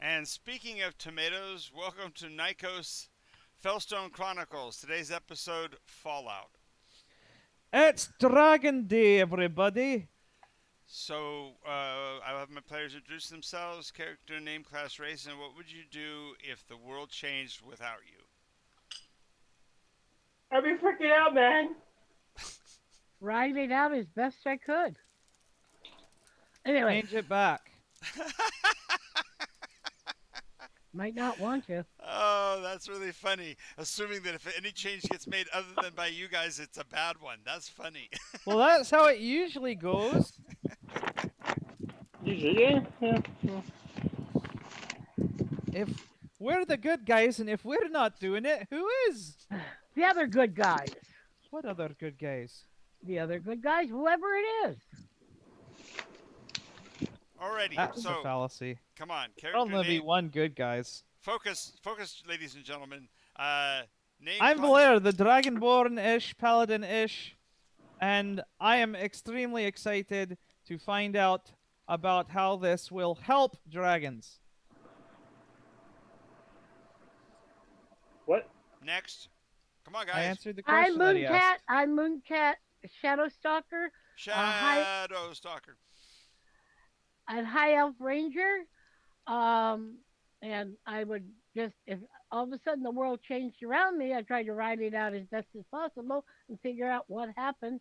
And speaking of tomatoes, welcome to Nycos Fellstone Chronicles. Today's episode, Fallout. It's Dragon Day, everybody. So, I'll have my players introduce themselves, character, name, class, race, and what would you do if the world changed without you? I'd be freaking out, man. Ride it out as best I could. Anyway, Change it back. might not want to. Oh, that's really funny. Assuming that if any change gets made other than by you guys, it's a bad one. That's funny. Well, that's how it usually goes. Usually, yeah. If we're the good guys, and if we're not doing it, who is? The other good guys. What other good guys? The other good guys, whoever it is. That's Alrighty, a so fallacy. come on, There'll character only be name. one good guys. Focus, ladies and gentlemen. Name. I'm Blair, the Dragonborn-ish, Paladin-ish, and I am extremely excited to find out about how this will help dragons. What? Next. Come on, I guys. answered the I'm question that he asked. Mooncat Shadow Stalker, Shadow Stalker. and High Elf Ranger. And I would just, if all of a sudden the world changed around me, I tried to ride it out as best as possible and figure out what happened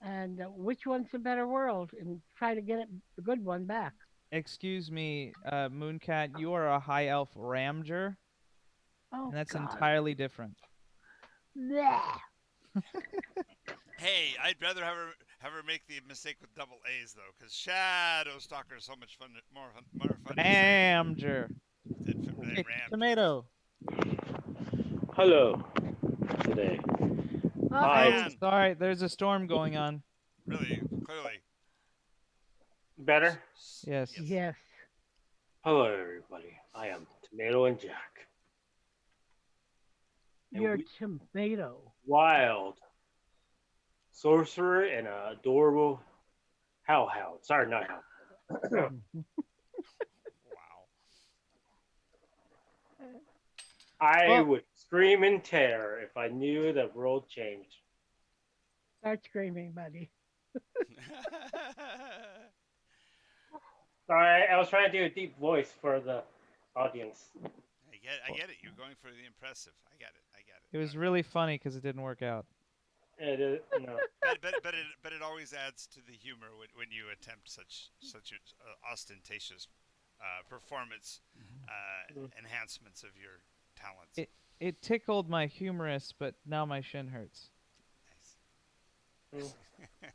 and which one's the better world and try to get the good one back. Excuse me, Mooncat, you are a high elf ramger, Oh, and that's God. entirely different. Bleh. Hey, I'd rather have her make the mistake with double A's though, because Shadow Stalker is so much fun, more fun to say Ramger. than Okay, Ram. tomato. Hello. Today. Hi. Man, Sorry, there's a storm going on. really, clearly. Better? Yes. Yes. Hello, everybody. I am Tomato and Jack. And You're we tomato. wild sorcerer and an adorable hellhound. Sorry, not hellhound. Wow. I Well- would scream in terror if I knew the world changed. Start screaming, buddy. Sorry, I was trying to do a deep voice for the audience. I get it. You're going for the impressive. I get it. It was really funny because it didn't work out. It is, no. but it always adds to the humor when you attempt such ostentatious performance enhancements of your talents. It tickled my humerus, but now my shin hurts. Nice.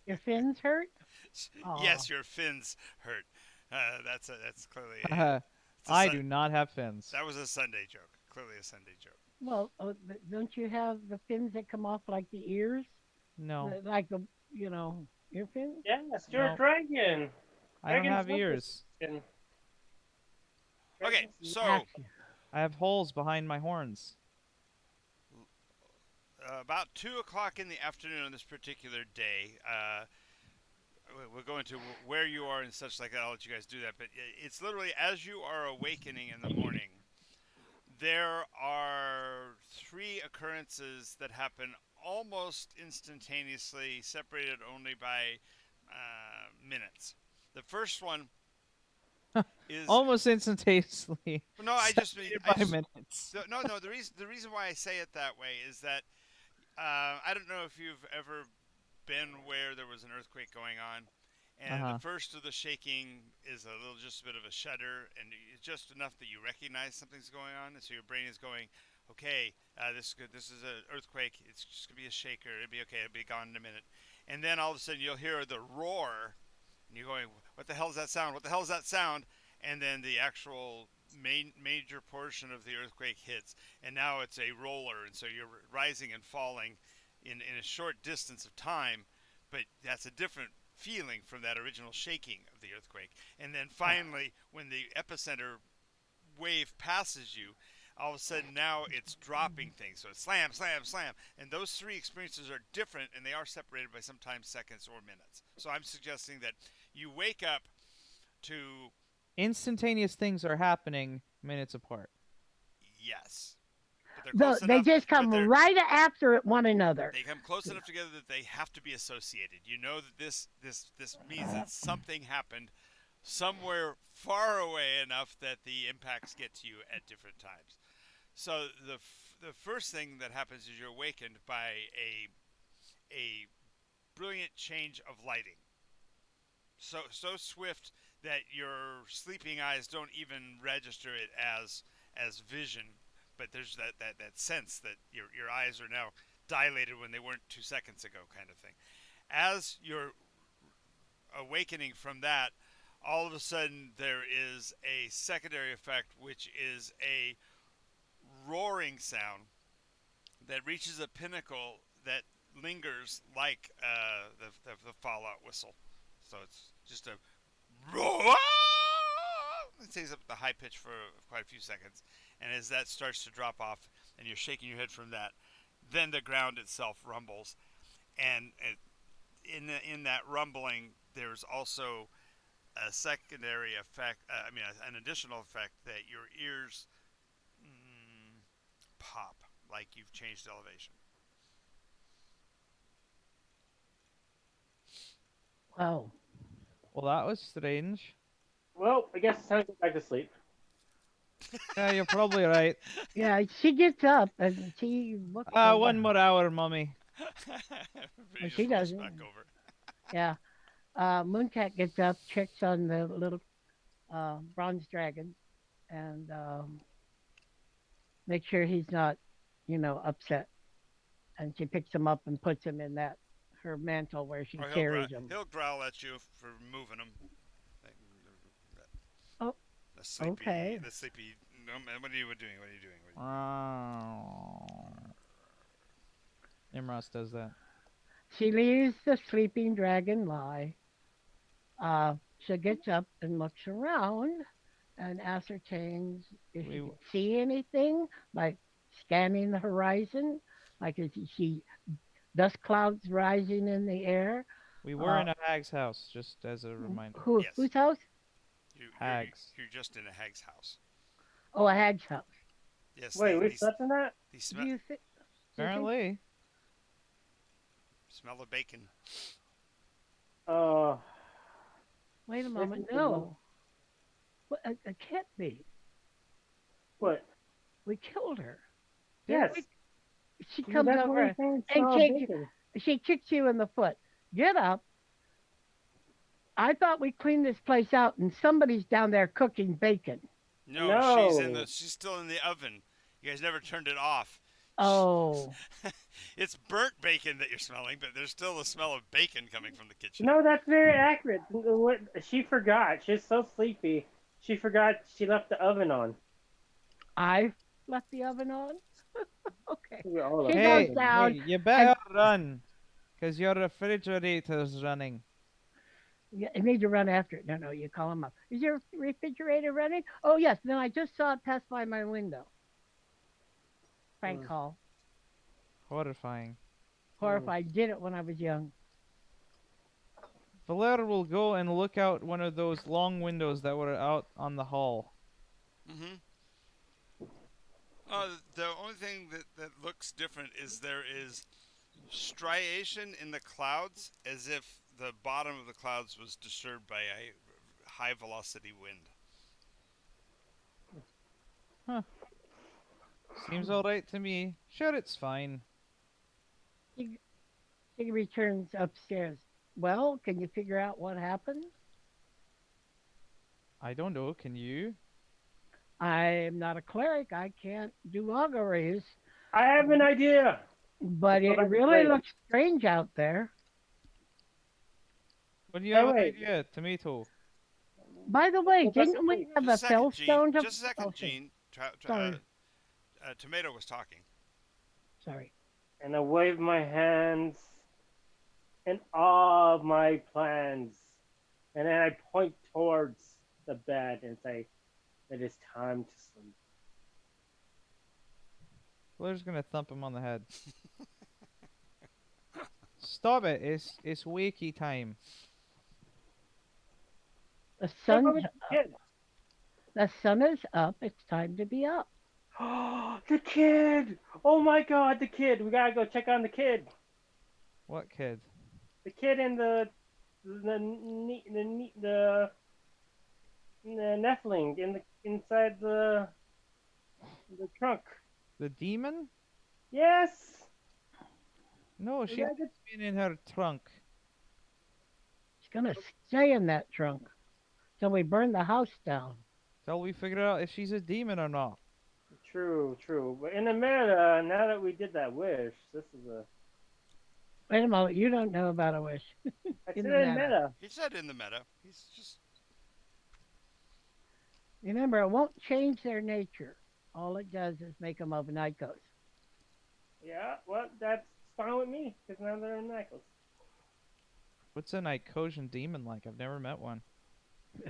Your fins hurt? Yes, your fins hurt. That's clearly. I do not have fins. That was a Sunday joke. Clearly a Sunday joke. Well, don't you have the fins that come off like the ears? No, Like the, ear fins? Yes, you're No. a dragon. I don't have Dragons love ears. this skin. Okay, so Action. I have holes behind my horns. about 2 o'clock in the afternoon on this particular day. We'll go into where you are and such like that. I'll let you guys do that. But it's literally as you are awakening in the morning, there are three occurrences that happen almost instantaneously, separated only by minutes. The first one is Almost instantaneously. no, I just mean Separated by minutes. no. The reason why I say it that way is that I don't know if you've ever been where there was an earthquake going on, and Uh-huh. the first of the shaking is just a bit of a shudder, and it's just enough that you recognize something's going on, and so your brain is going, okay, this is good. This is an earthquake. It's just gonna be a shaker. It'll be okay. It'll be gone in a minute, and then all of a sudden you'll hear the roar, and you're going, what the hell is that sound? What the hell is that sound? And then the actual major portion of the earthquake hits, and now it's a roller, and so you're rising and falling in a short distance of time, but that's a different feeling from that original shaking of the earthquake. And then finally, when the epicenter wave passes you, all of a sudden now it's dropping things. So it's slam, slam, slam. And those three experiences are different, and they are separated by sometimes seconds or minutes. So I'm suggesting that you wake up to instantaneous things are happening minutes apart. Yes, but they're close They enough. just But come right after one another. they come close enough together that they have to be associated. You know that this means that something happened somewhere far away enough that the impacts get to you at different times. So the first thing that happens is you're awakened by a brilliant change of lighting. So swift that your sleeping eyes don't even register it as vision, but there's that sense that your eyes are now dilated when they weren't 2 seconds ago, kind of thing. As you're awakening from that, all of a sudden there is a secondary effect, which is a roaring sound that reaches a pinnacle that lingers like the Fallout whistle. So it's just a roar. It stays up at the high pitch for quite a few seconds, and as that starts to drop off, and you're shaking your head from that, then the ground itself rumbles, and in that rumbling, there's also a secondary effect. An additional effect that your ears pop like you've changed elevation. Wow. Well, that was strange. Well, I guess it's time to go back to sleep. Yeah, you're probably right. Yeah, she gets up and she looks over. One more hour, mummy. Everybody she just rolls doesn't. back over. Yeah. Mooncat gets up, checks on the little bronze dragon, and makes sure he's not, upset. And she picks him up and puts him in that her mantle where she Or carries him. he'll growl at you for moving him. Oh, The sleepy, okay. the sleepy. No, man, what are you doing? What are you doing? Oh. Imras does that. She leaves the sleeping dragon lie. She gets up and looks around and ascertains if she We can see anything, like scanning the horizon, like is she dust clouds rising in the air. we were Uh, in a hag's house, just as a reminder. Yes. Whose house? Hags. You're just in a hag's house. Oh, a hag's house. Yes. Wait, we slept in that? The Do you think? Apparently. smell of bacon. Uh, Wait a moment. is No. What, it can't be. what? We killed her. Yes. She comes over and she kicks you in the foot. Get up. I thought we cleaned this place out and somebody's down there cooking bacon. No, No. she's still in the oven. You guys never turned it off. Oh. It's burnt bacon that you're smelling, but there's still the smell of bacon coming from the kitchen. No, that's very accurate. What she forgot. She's so sleepy. She forgot she left the oven on. I left the oven on? Okay. We all She left goes the oven. down. Hey, you better run, because your refrigerator's running. You need to run after it. No, you call him up. Is your refrigerator running? Oh, yes. No, I just saw it pass by my window. Frank call. Horrifying. Horrified. Did it when I was young. Valera will go and look out one of those long windows that were out on the hall. Mm-hmm. The only thing that looks different is there is striation in the clouds, as if the bottom of the clouds was disturbed by a high velocity wind. Huh. Seems alright to me. Sure, it's fine. She returns upstairs. Well, can you figure out what happened? I don't know, can you? I'm not a cleric. I can't do auguries. I have an idea. But Well, it that's really great. looks strange out there. What do you Hey, have an wait. idea, Tomato? By the way, Well, that's didn't we great. have a Just a second, Fellstone Gene. to... Just a second, okay, Gene. Sorry. Tomato was talking. Sorry. And I wave my hands in all of my plans. And then I point towards the bed and say, it is time to sleep. Blair's gonna thump him on the head. Stop it! It's wakey time. The Hey, sun... what was the kid? The sun is up. It's time to be up. The kid! Oh my god, the kid! We gotta go check on the kid. What kid? The kid in the Nephilim in the inside the trunk. The demon? Yes. No, We she gotta likes get being in her trunk. It's gonna stay in that trunk till we burn the house down. Till we figure out if she's a demon or not. true, true. But in the meta, now that we did that wish, this is a. Wait a moment. You don't know about a wish I in said the in meta. meta. He said in the meta. He's just Remember, it won't change their nature. All it does is make them of Nycos. Yeah, well, that's fine with me because now they're in Nycos. What's a Nycosian demon like? I've never met one.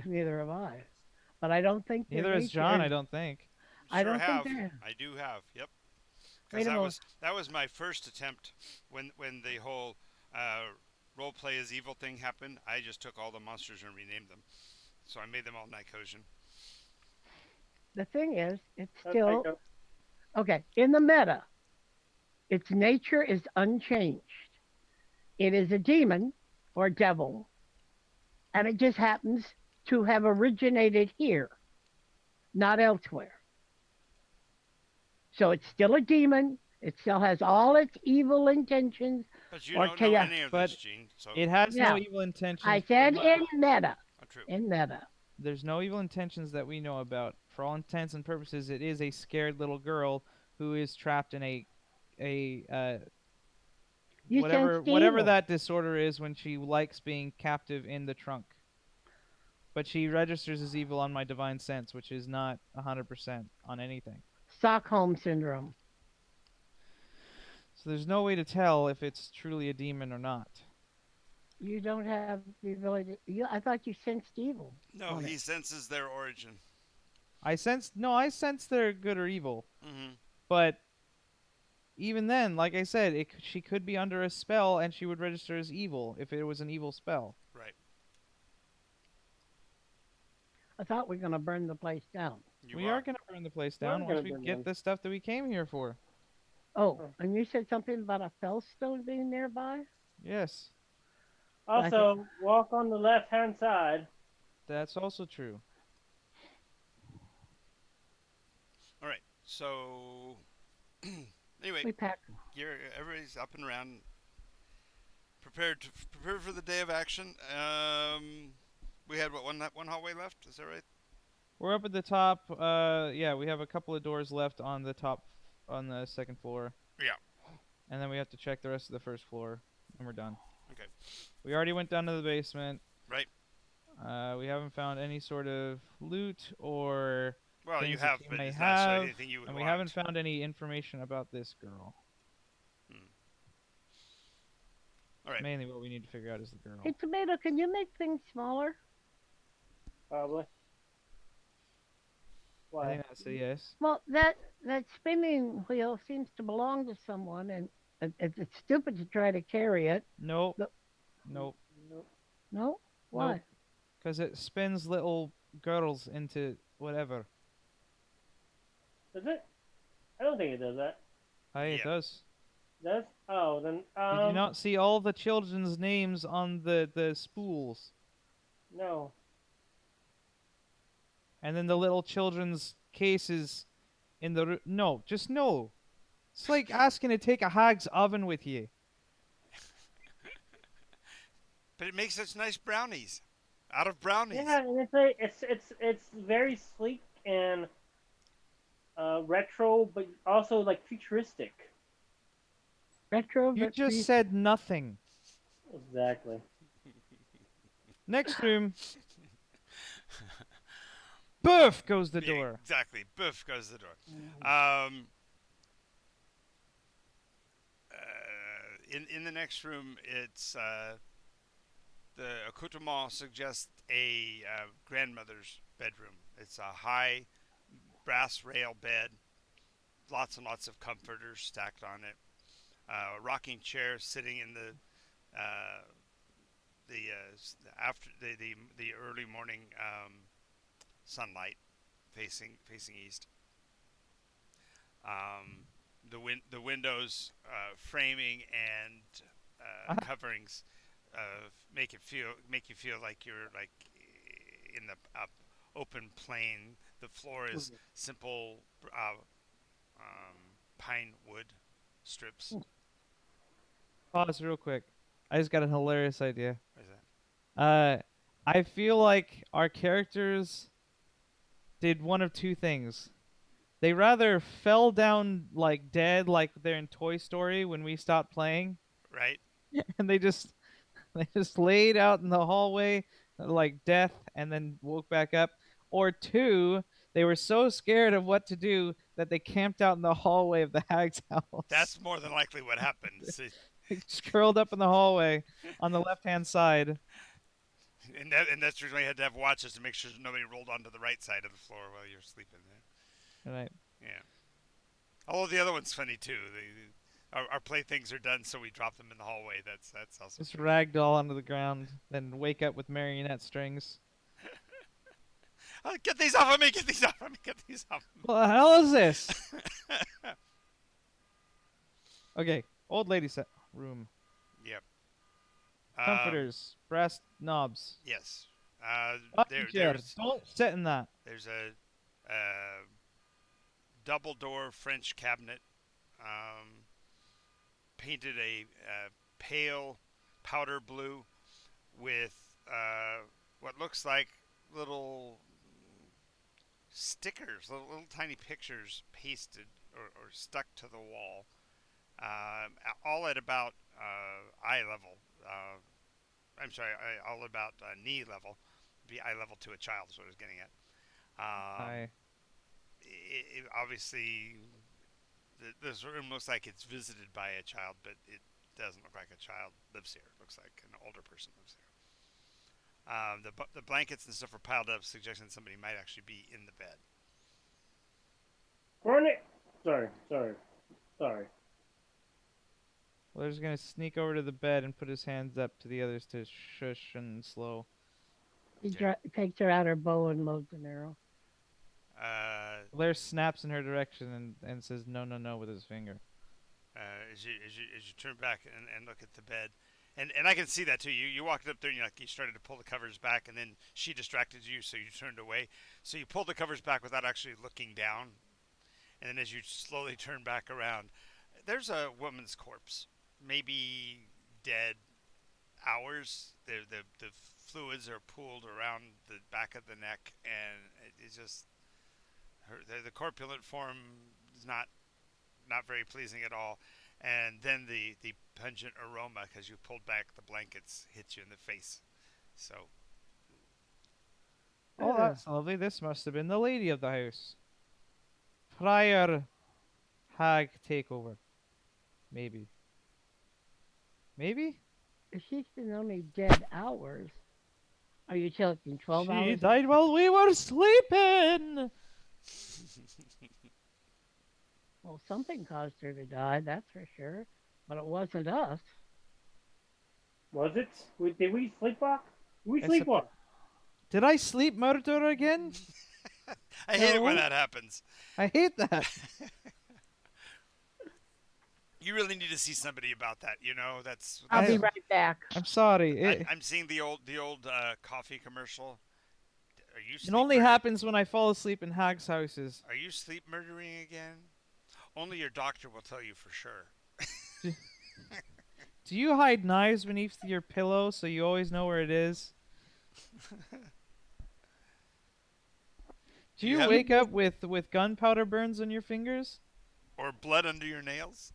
Neither have I. But I don't think their Neither has nature John, is. I don't think. I sure don't think have. they're. I do have. Yep. Because Wait a moment. that was my first attempt when the whole role play as evil thing happened. I just took all the monsters and renamed them. So I made them all Nycosian. The thing is, it's Okay, still okay. In the meta, its nature is unchanged. It is a demon or devil, and it just happens to have originated here, not elsewhere. So it's still a demon. It still has all its evil intentions But you or don't know chaos. any of this, But Gene. So it has no Yeah, evil I intentions. said in meta. true. In meta. There's no evil intentions that we know about. For all intents and purposes, it is a scared little girl who is trapped in a You sense the whatever evil. that disorder is when she likes being captive in the trunk. But she registers as evil on my divine sense, which is not 100% on anything. Stockholm syndrome. So there's no way to tell if it's truly a demon or not. You don't have the ability. I thought you sensed evil No, on he it. senses their origin. I sense they're good or evil, Mm-hmm. but even then, like I said, she could be under a spell and she would register as evil if it was an evil spell. Right. I thought we were going to burn the place down. You We are going to burn the place we're down once gonna we burn get them. the stuff that we came here for. Oh, Oh. and you said something about a Fellstone being nearby? Yes, I think Also, walk on the left-hand side. that's also true. All right. So anyway, we packed. everybody's up and around, prepared for the day of action. We had what one hallway left? Is that right? We're up at the top. Yeah, we have a couple of doors left on the top, on the second floor. Yeah. And then we have to check the rest of the first floor, and we're done. Okay. We already went down to the basement. Right. We haven't found any sort of loot or Well, you things that have, she but may it's not necessarily have, anything you would and we want. haven't found any information about this girl. Hmm. All right. Mainly, what we need to figure out is the girl. Hey, Tomato, can you make things smaller? Probably. I Why? think that's a yes. Well, that spinning wheel seems to belong to someone, and it's stupid to try to carry it. Nope. The- Nope. Nope. No? Why? Nope. Because it spins little girls into whatever. Does it? I don't think it does that. Hey, it Yeah. does. Does? Oh, then Did you not see all the children's names on the spools? no. And then the little children's cases in the no, just no. It's like asking to take a hag's oven with you. But it makes such nice brownies. Out of brownies. Yeah, and it's very sleek and retro, but also like futuristic. Retro. You just said nothing. Exactly. Next room. Boof goes the Yeah, door. exactly. Boof goes the door. In the next room, it's the accoutrement suggests a grandmother's bedroom. It's a high brass rail bed, lots and lots of comforters stacked on it. A rocking chair sitting in the after the early morning sunlight. facing east. Um, the windows framing and coverings make you feel like you're like in the open plain. The floor is simple pine wood strips. Pause real quick. I just got a hilarious idea. What is that? I feel like our characters did one of two things. They rather fell down like dead, like they're in Toy Story when we stopped playing, Right? and they just laid out in the hallway like death, and then woke back up. Or two, they were so scared of what to do that they camped out in the hallway of the hag's house. That's more than likely what happens. Just curled up in the hallway on the left-hand side. And that's the reason why you had to have watches to make sure nobody rolled onto the right side of the floor while you're sleeping there. Right. Yeah. Although the other one's funny too. Our playthings are done, so we drop them in the hallway. That's also Just pretty ragdoll onto the ground, then wake up with marionette strings. Oh, get these off of me! Get these off of me! Get these off of What the hell is this? Okay, old lady set room. me! Yep. Comforters, brass knobs. Yes. Rocking chair. Don't sit in that. There's a double door French cabinet, um, painted a pale powder blue with what looks like little stickers, little tiny pictures pasted or stuck to the wall, all at about eye level. I'm sorry, all about knee level. Be eye level to a child is what I was getting at. Aye. Obviously, this room looks like it's visited by a child, but it doesn't look like a child lives here. It looks like an older person lives here. The blankets and stuff are piled up, suggesting somebody might actually be in the bed. Sorry. Well, they're just gonna sneak over to the bed and put his hands up to the others to shush and slow. He Okay. takes her out her bow and loads an arrow. Blair snaps in her direction and says no, no, no with his finger. As you turn back and look at the bed, and I can see that too. You walked up there and you started to pull the covers back, and then she distracted you, so you turned away. So you pulled the covers back without actually looking down, and then as you slowly turn back around, there's a woman's corpse, maybe dead hours. The fluids are pooled around the back of the neck, and it's just the corpulent form is not very pleasing at all. And then the pungent aroma, because you pulled back the blankets, hits you in the face. So Oh, that's lovely. This must have been the lady of the house. Prior hag takeover. Maybe. Maybe? If she's been only dead hours, are you talking 12 She hours? died while we were sleeping. Well, something caused her to die, that's for sure. But it wasn't us. Was it? Did we sleepwalk? We I sleepwalk. Did I sleep murder again? I hate it when No. that happens. I hate that. You really need to see somebody about that. You know, that's. I'll be I- right back. I'm sorry. I'm seeing the old coffee commercial. Are you? It Sleep only murder- happens when I fall asleep in hags' houses. Are you sleep murdering again? Only your doctor will tell you for sure. Do you hide knives beneath your pillow so you always know where it is? Do You you have- wake up with gunpowder burns on your fingers? Or blood under your nails?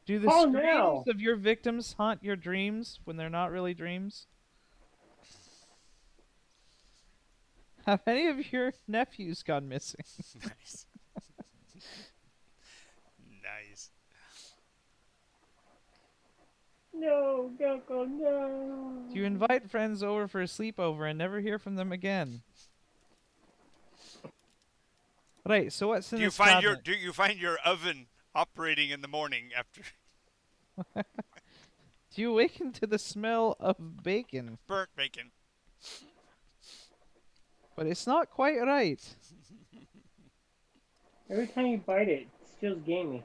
Do the Oh, screams no. of your victims haunt your dreams when they're not really dreams? Have any of your nephews gone missing? Nice. Nice. No, Gecko, no. Do you invite friends over for a sleepover and never hear from them again? Right, so what's in Do you this find cabinet? your oven operating in the morning after Do you awaken to the smell of bacon? burnt bacon? but it's not quite right. Every time you bite it, it feels gamey.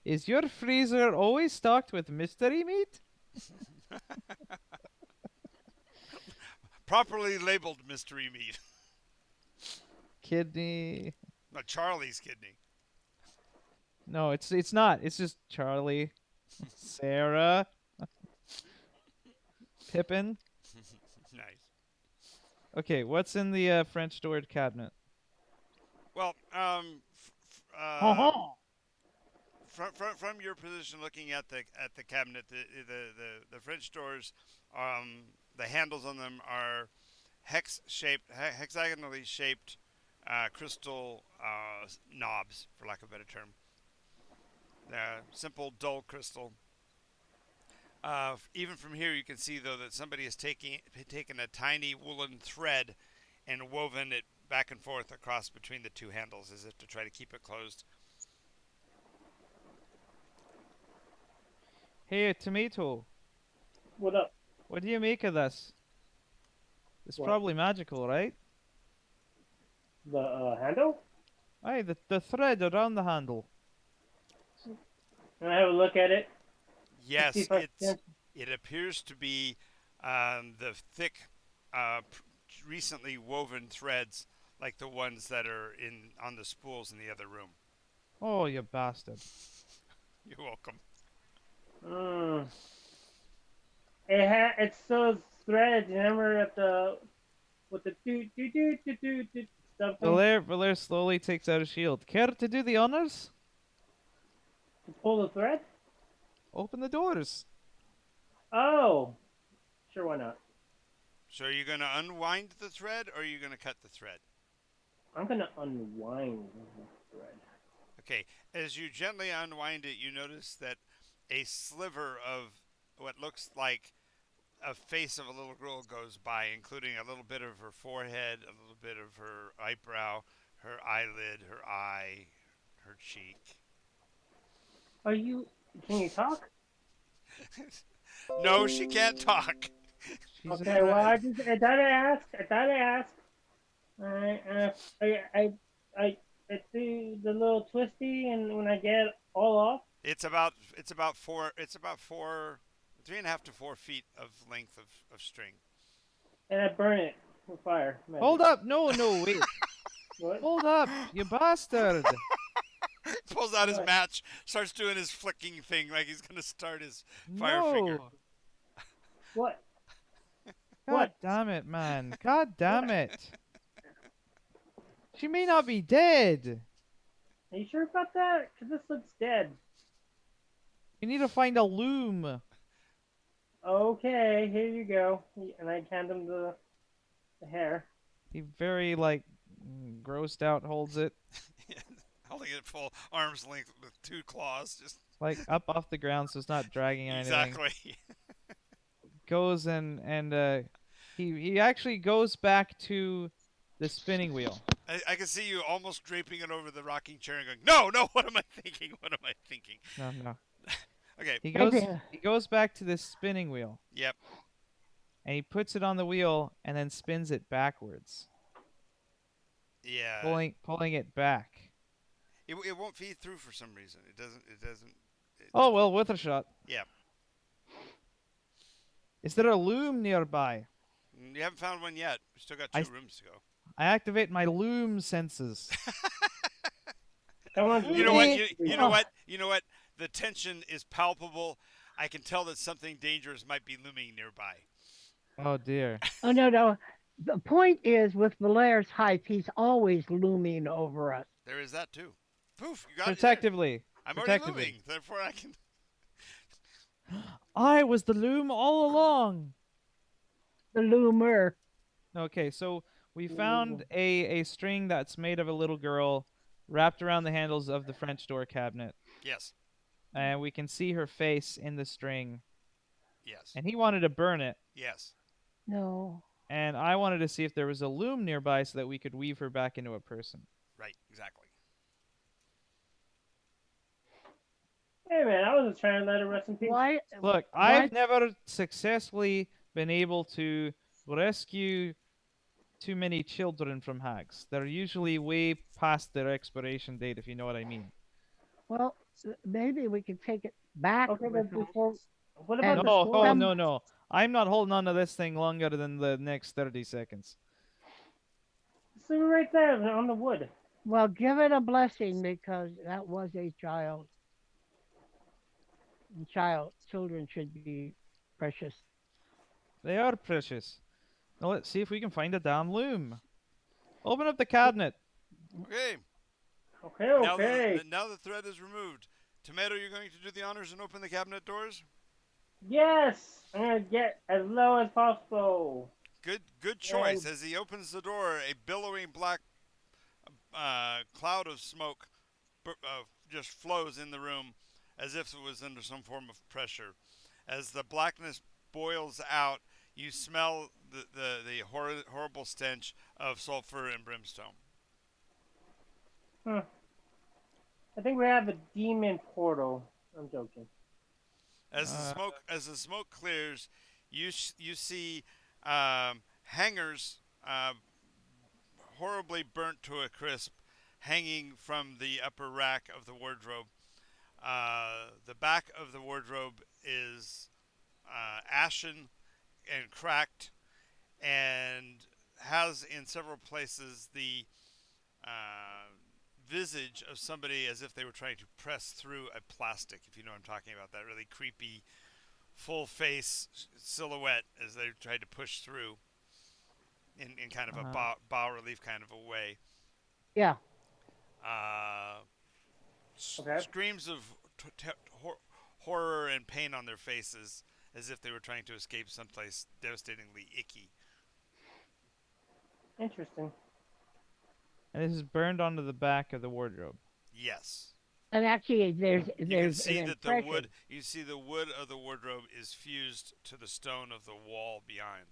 Is your freezer always stocked with mystery meat? Properly labeled mystery meat. Kidney. Not Charlie's kidney. No, it's not. It's just Charlie, Sarah, Pippin. Nice. Okay, what's in the French doored cabinet? Well, Ha ha. from your position looking at the cabinet, the French doors, the handles on them are hexagonally shaped crystal knobs, for lack of a better term. Simple, dull crystal. Even from here, you can see though that somebody has taken a tiny woolen thread and woven it back and forth across between the two handles, as if to try to keep it closed. Hey, tomato. What up? What do you make of this? It's What? probably magical, right? The handle? Aye, the thread around the handle. And I have a look at it to see Yes, if I can. it appears to be the thick, recently woven threads, like the ones that are in on the spools in the other room. Oh, you bastard. You're welcome. Mm. It's those threads. Remember at the with the do stuff thing Valer slowly takes out a shield. Care to do the honors? to pull the thread? Open the doors. Oh, sure, why not? So are you going to unwind the thread, or are you going to cut the thread? I'm gonna unwind the thread. Okay, as you gently unwind it, you notice that a sliver of what looks like a face of a little girl goes by, including a little bit of her forehead, a little bit of her eyebrow, her eyelid, her eye, her cheek. Are you? Can you talk? No, she can't talk. She's a Okay, well, thread. I thought I asked. I thought I asked. I do the little twisty, and when I get all off, It's about 3.5 to 4 feet of length of string. and I burn it with fire. Hold Magic. up. No, wait. What? Hold up, you bastard. Pulls out his What? match, starts doing his flicking thing like he's gonna start his fire finger. No. What? God What? damn it, man. God damn What? it. She may not be dead. Are you sure about that? Cause this looks dead. We need to find a loom. Okay, here you go. And I hand him the hair. He very, like, grossed out holds it. Holding it full arm's length with two claws, just Like, up off the ground so it's not dragging or anything. exactly. Goes and he actually goes back to the spinning wheel. I can see you almost draping it over the rocking chair and going, "No, no, what am I thinking? What am I thinking?" No. Okay. He Right goes there. he goes back to this spinning wheel Yep. and he puts it on the wheel and then spins it backwards, Yeah. pulling it back. It won't feed through for some reason. It doesn't. It doesn't. Oh well, with a shot. Yeah. Is there a loom nearby? You haven't found one yet. We still got I- two rooms to go. I activate my loom senses. Someone's You know what? really- You know what? You know what? The tension is palpable. I can tell that something dangerous might be looming nearby. Oh dear. Oh no. The point is, with Valaire's height, he's always looming over us. There is that too. Poof! You got it. there. Protectively. I'm already Protectively. looming. Therefore, I can. I was the loom all along. The loomer. Okay, so we found a string that's made of a little girl wrapped around the handles of the French door cabinet. Yes. And we can see her face in the string. Yes. And he wanted to burn it. Yes. No. And I wanted to see if there was a loom nearby so that we could weave her back into a person. Right. Exactly. Hey man, I was just trying to let her rest in peace. Why? Look, Why- I've never successfully been able to rescue too many children from hags. They're usually way past their expiration date, if you know what I mean. Well, maybe we could take it back Okay, with but us before, what about and the No, oh storm? no, no. I'm not holding on to this thing longer than the next 30 seconds. It's right there on the wood. well, give it a blessing because that was a child. And children should be precious. They are precious. Now let's see if we can find a damn loom. Open up the cabinet. Okay. Okay, Now okay. now the thread is removed. Tomato, you're going to do the honors and open the cabinet doors. Yes, I'm gonna get as low as possible. Good choice. And As he opens the door, a billowing black cloud of smoke just flows in the room as if it was under some form of pressure. As the blackness boils out, you smell the horrible stench of sulfur and brimstone. hmm, I think we have a demon portal. I'm joking. Uh, As the smoke clears, you see hangers horribly burnt to a crisp, hanging from the upper rack of the wardrobe. The back of the wardrobe is ashen and cracked, and has in several places the uh, visage of somebody as if they were trying to press through a plastic. If you know what I'm talking about, that really creepy full face silhouette as they tried to push through in kind of a uh, bas relief kind of a way. Yeah. Uh, Okay. Screams of horror and pain on their faces as if they were trying to escape someplace devastatingly icky. Interesting. and this is burned onto the back of the wardrobe. Yes. And actually, You can there's an see that the wood impression. you see the wood of the wardrobe is fused to the stone of the wall behind.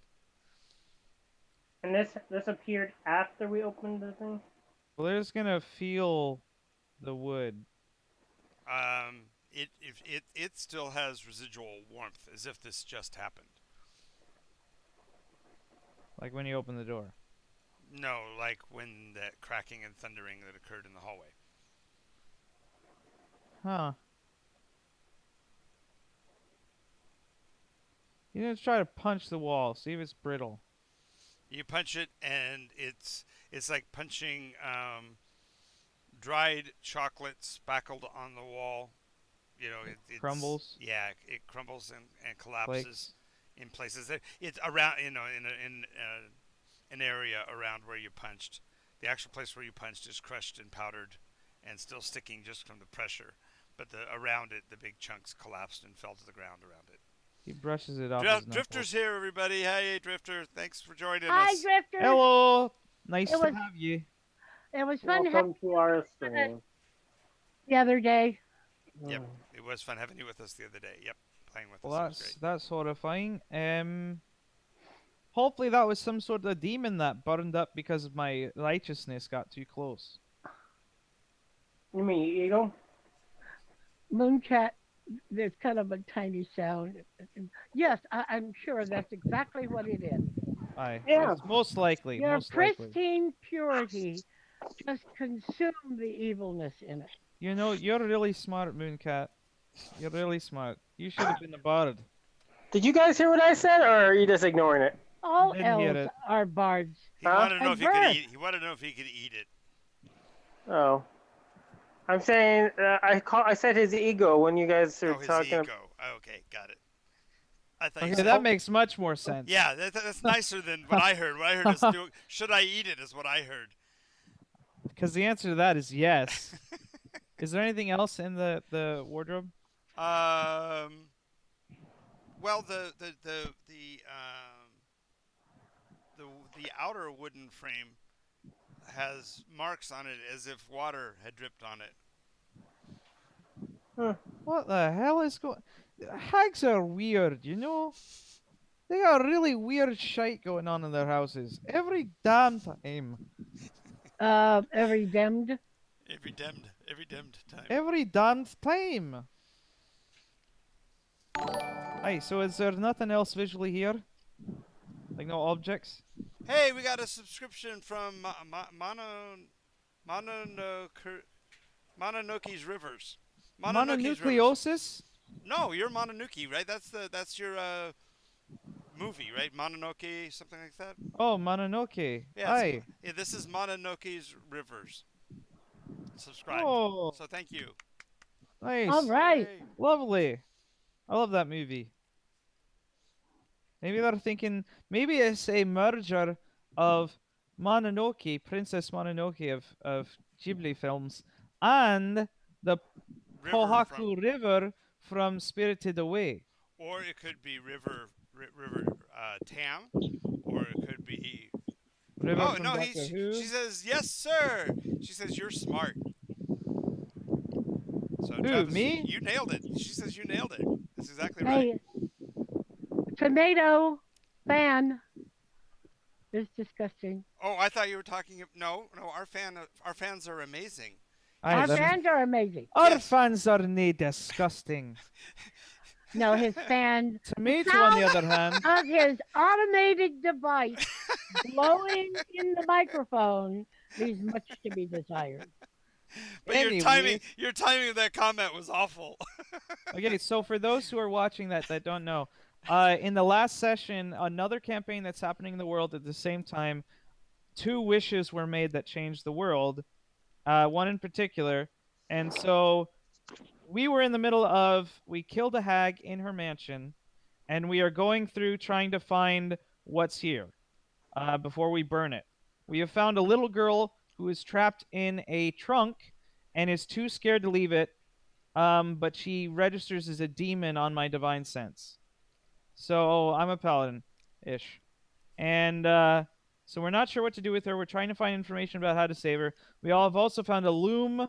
And this appeared after we opened the thing. Blair's gonna feel the wood. It still has residual warmth as if this just happened. Like when you open the door. No, like when that cracking and thundering that occurred in the hallway. Huh. You need to try to punch the wall, see if it's brittle. You punch it, and it's like punching dried chocolate spackled on the wall. You know, it's Crumbles. yeah, it crumbles and collapses Flakes. in places. It's around, in an area around where you punched. The actual place where you punched is crushed and powdered, and still sticking just from the pressure. But the around it, the big chunks collapsed and fell to the ground around it. He brushes it off his Drifter's knuckles. here, everybody. Hey, Drifter. Thanks for joining Hi, us. Drifter. Hello! Nice It to was have you. it was fun having Welcome to our you stream. the other day. Yep, Hmm. it was fun having you with us the other day. Yep, playing with Well, us. It was great. that's horrifying. Hopefully that was some sort of demon that burned up because my righteousness got too close. You mean eagle? Mooncat, there's kind of a tiny sound. Yes, I'm sure that's exactly what it is. Aye. Yeah. It's most likely. Your Most likely. pristine purity just consumed the evilness in it. You know, you're really smart, Mooncat. You're really smart. You should have been a bard. Did you guys hear what I said, or are you just ignoring it? All Didn't hear elves it. are bards. He Huh? wanted to know At if he could birth. eat. He wanted to know if he could eat it. Oh, I'm saying I said his ego when you guys are Oh, his talking. ego. Oh, okay, got it. I thought you Okay, said. that makes much more sense. Yeah, that's nicer than what I heard. What I heard is, should I eat it? Is what I heard. Because the answer to that is yes. Is there anything else in the wardrobe? Um. Well, the outer wooden frame has marks on it as if water had dripped on it. What the hell is going? Hags are weird, you know. They got really weird shite going on in their houses every damn time. Every demmed. Every demmed time. Every damn time. Hey, so is there nothing else visually here? Like no objects? Hey, we got a subscription from Mono, Mononoke's Rivers. Mononoke's Rivers. Mononucleosis? No, you're Mononoke, right? That's your movie, right? Mononoke, something like that. Oh, Mononoke. Yeah, Aye. yeah, this is Mononoke's Rivers. Subscribed. Oh, So thank you. All nice. right. Yay. Lovely. I love that movie. Maybe they're thinking, maybe it's a merger of Mononoke, Princess Mononoke of Ghibli films, and the River from, Kohaku River from Spirited Away. or it could be River Tam, or it could be. River Oh from no, Doctor she Who. says yes, sir. She says you're smart. So Who, Travis, me? you nailed it. She says you nailed it. That's exactly right. Hey, tomato fan is disgusting. Oh, I thought you were talking. No, no, our fans are amazing. Aye, Our Yes. them. fans are amazing. Our Yes. fans are nae disgusting. No, his fan. Tomato, on the other hand, Of his automated device blowing in the microphone leaves much to be desired. But Anyways. your timing of that comment was awful. Okay, so for those who are watching that don't know, in the last session, another campaign that's happening in the world at the same time, two wishes were made that changed the world, one in particular, and so we were in the middle of, we killed a hag in her mansion, and we are going through trying to find what's here before we burn it. We have found a little girl who is trapped in a trunk and is too scared to leave it, but she registers as a demon on my divine sense. So I'm a paladin ish. And so we're not sure what to do with her. We're trying to find information about how to save her. We all have also found a loom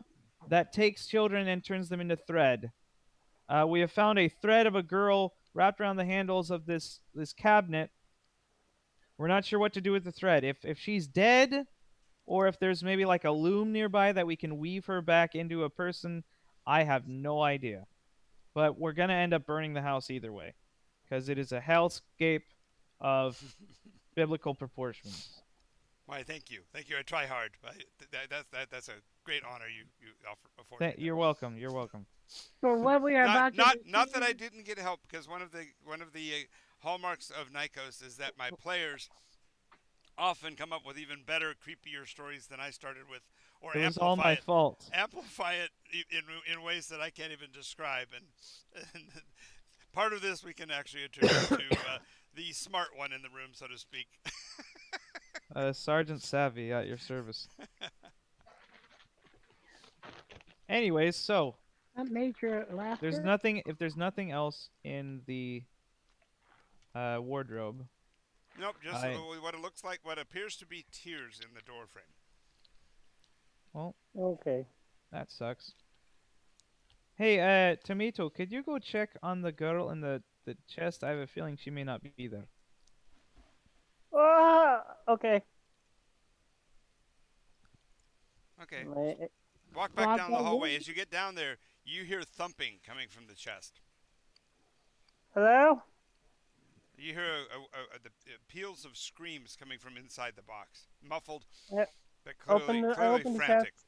that takes children and turns them into thread. We have found a thread of a girl wrapped around the handles of this cabinet. We're not sure what to do with the thread. If she's dead, or if there's maybe like a loom nearby that we can weave her back into a person, I have no idea. But we're gonna end up burning the house either way, because it is a hellscape of biblical proportions. Why? Thank you. I try hard. That's a great honor you afford me. You're welcome. You're welcome. For what we are about to Not that I didn't get help, because one of the hallmarks of Nycos is that my players often come up with even better, creepier stories than I started with, or It was all my fault. amplify it in ways that I can't even describe. And part of this we can actually attribute to the smart one in the room, so to speak. Sergeant Savvy at your service. Anyways, so major laughter. there's nothing. If there's nothing else in the wardrobe, Nope, just I- what it looks like, what appears to be tears in the door frame. well, Okay. that sucks. Hey, Tomato, could you go check on the girl in the chest? I have a feeling she may not be there. Okay. Okay. My- Walk back down the Bravo. hallway. As you get down there, you hear thumping coming from the chest. Hello? You hear the peals of screams coming from inside the box, muffled, Yep. but clearly open the frantic. chest.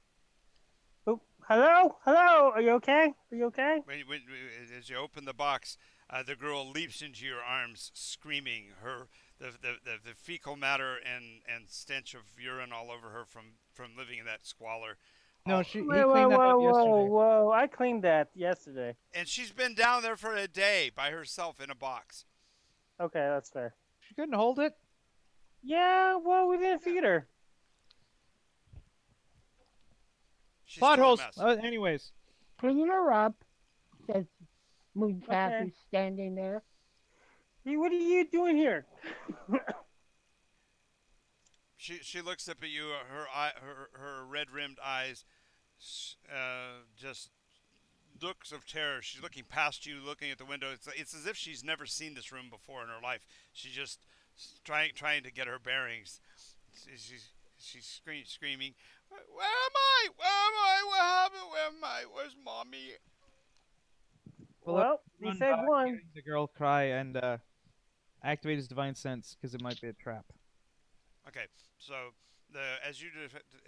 Oh, hello? Hello? Are you okay? Are you okay? As you open the box, the girl leaps into your arms, screaming. The fecal matter and stench of urine all over her from living in that squalor. No, all- he Whoa, cleaned that up yesterday. whoa. I cleaned that yesterday. and she's been down there for a day by herself in a box. Okay, that's fair. She couldn't hold it. Yeah, well, we didn't feed her. She's Plot still a holes. mess. Anyways, Clean her up, says Moonpath, Okay. who's standing there. Hey, what are you doing here? She looks up at you. Her red rimmed eyes, just looks of terror. She's looking past you, looking at the window. It's as if she's never seen this room before in her life. She's just trying to get her bearings. She's screaming. Where am I? Where am I? What happened? Where am I? Where's mommy? Well, we run saved back, one. hearing the girl cry and activate his divine sense because it might be a trap. Okay, so as you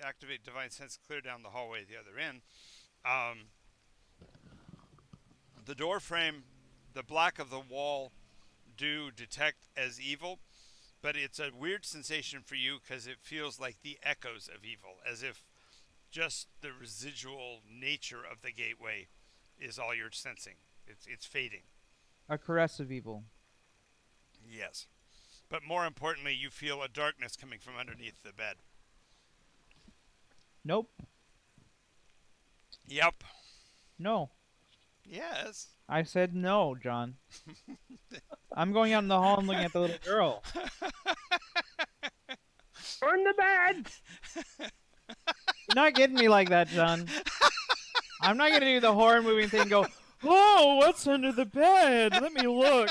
activate divine sense, clear down the hallway at the other end. Um, the door frame, the black of the wall, do detect as evil, but it's a weird sensation for you because it feels like the echoes of evil, as if just the residual nature of the gateway is all you're sensing. It's fading. A caress of evil. Yes. But more importantly, you feel a darkness coming from underneath the bed. Nope. Yep. No. Yes. I said no, John. I'm going out in the hall and looking at the little girl. Burn the bed! You're not getting me like that, John. I'm not gonna do the horror movie thing and go, oh, what's under the bed? Let me look.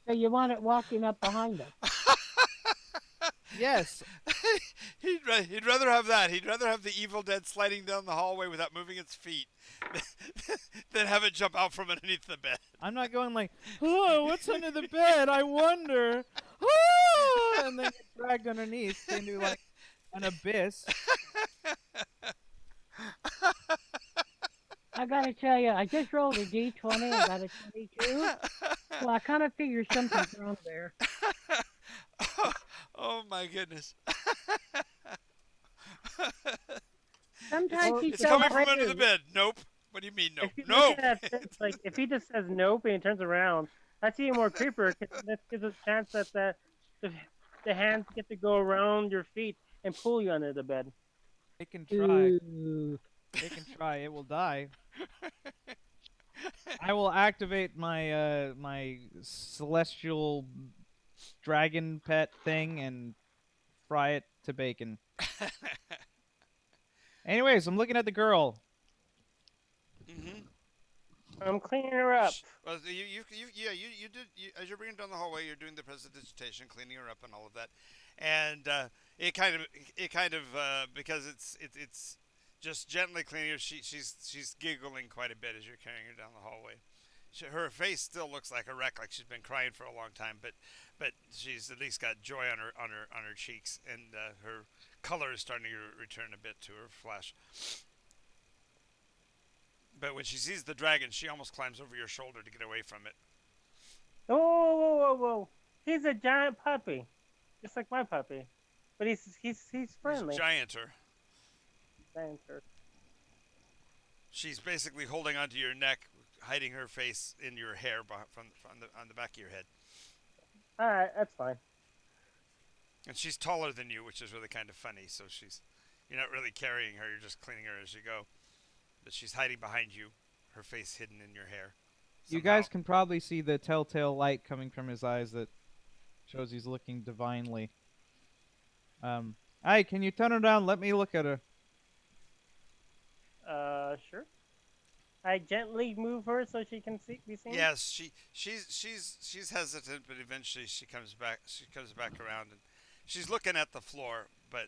So you want it walking up behind us? Yes. He'd rather have that. He'd rather have the Evil Dead sliding down the hallway without moving its feet than have it jump out from underneath the bed. I'm not going like, oh, what's under the bed? I wonder. Oh! And then get dragged underneath into like an abyss. I gotta tell you, I just rolled a d20. I got a 22. So I kind of figure something's wrong there. Oh my goodness. Sometimes he's It's so coming from under the brave. bed. Nope. What do you mean, nope? If you No. look at that, like if he just says nope and he turns around, that's even more creepier because this gives a chance that the hands get to go around your feet and pull you under the bed. It can try. Ooh. It can try. It will die. I will activate my my celestial dragon pet thing and fry it to bacon. Anyways, I'm looking at the girl. Mm-hmm. I'm cleaning her up. Well, you did. As you're bringing down the hallway, you're doing the prestidigitation, cleaning her up, and all of that, and it kind of because it's just gently cleaning her. She's giggling quite a bit as you're carrying her down the hallway. Her face still looks like a wreck, like she's been crying for a long time, but she's at least got joy on her cheeks, and her color is starting to return a bit to her flesh. But when she sees the dragon, she almost climbs over your shoulder to get away from it. Whoa, whoa, whoa, whoa! He's a giant puppy, just like my puppy, but he's friendly. He's gianter. Gianter. She's basically holding onto your neck, hiding her face in your hair on the back of your head. All right, that's fine. And she's taller than you, which is really kind of funny. So you're not really carrying her; you're just cleaning her as you go. But she's hiding behind you, her face hidden in your hair. You Somehow. guys can probably see the telltale light coming from his eyes that shows he's looking divinely. Hey, can you turn her down? Let me look at her. Sure. I gently move her so she can be seen. Yes, she's hesitant, but eventually she comes back. She comes back around, and she's looking at the floor, but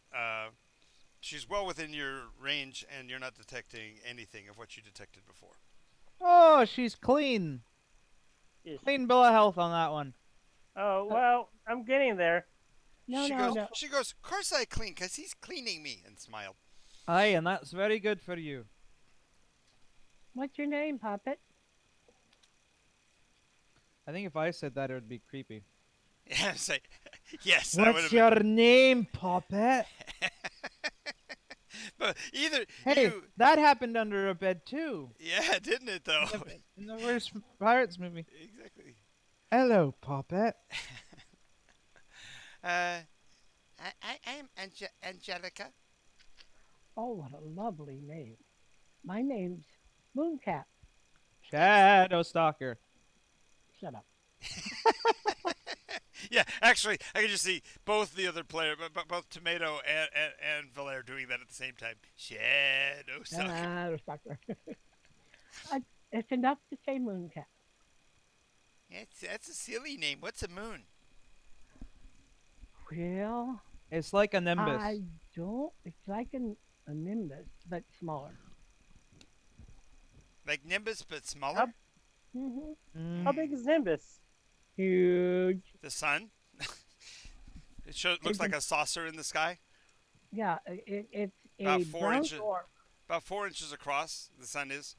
she's well within your range, and you're not detecting anything of what you detected before. Oh, she's clean. Yes. Clean bill of health on that one. Oh well, I'm getting there. No, she no, goes, no. She goes, of course I clean, because he's cleaning me, and smiled. Aye, and that's very good for you. What's your name, Puppet? I think if I said that, it would be creepy. Yeah, say, yes, that would What's have your name, Puppet? But either Hey, you, that happened under a bed too. yeah, didn't it though? In the worst Pirates movie. Exactly. Hello, Puppet. I am Angelica. Oh, what a lovely name. My name's Mooncat. Shadow Stalker. Shut up. Yeah, actually, I can just see both the other player, but both Tomato and Valère doing that at the same time. Shadow Stalker. Stalker. It's enough to say Mooncat. That's a silly name. What's a moon? Well, It's like a nimbus. I don't. It's like a nimbus, but smaller. Like Nimbus, but smaller? Mm-hmm. Mm. How big is Nimbus? Huge. The sun. Looks It's a, like a saucer in the sky. yeah, it's About a brown dwarf. 4 inches across. The sun is,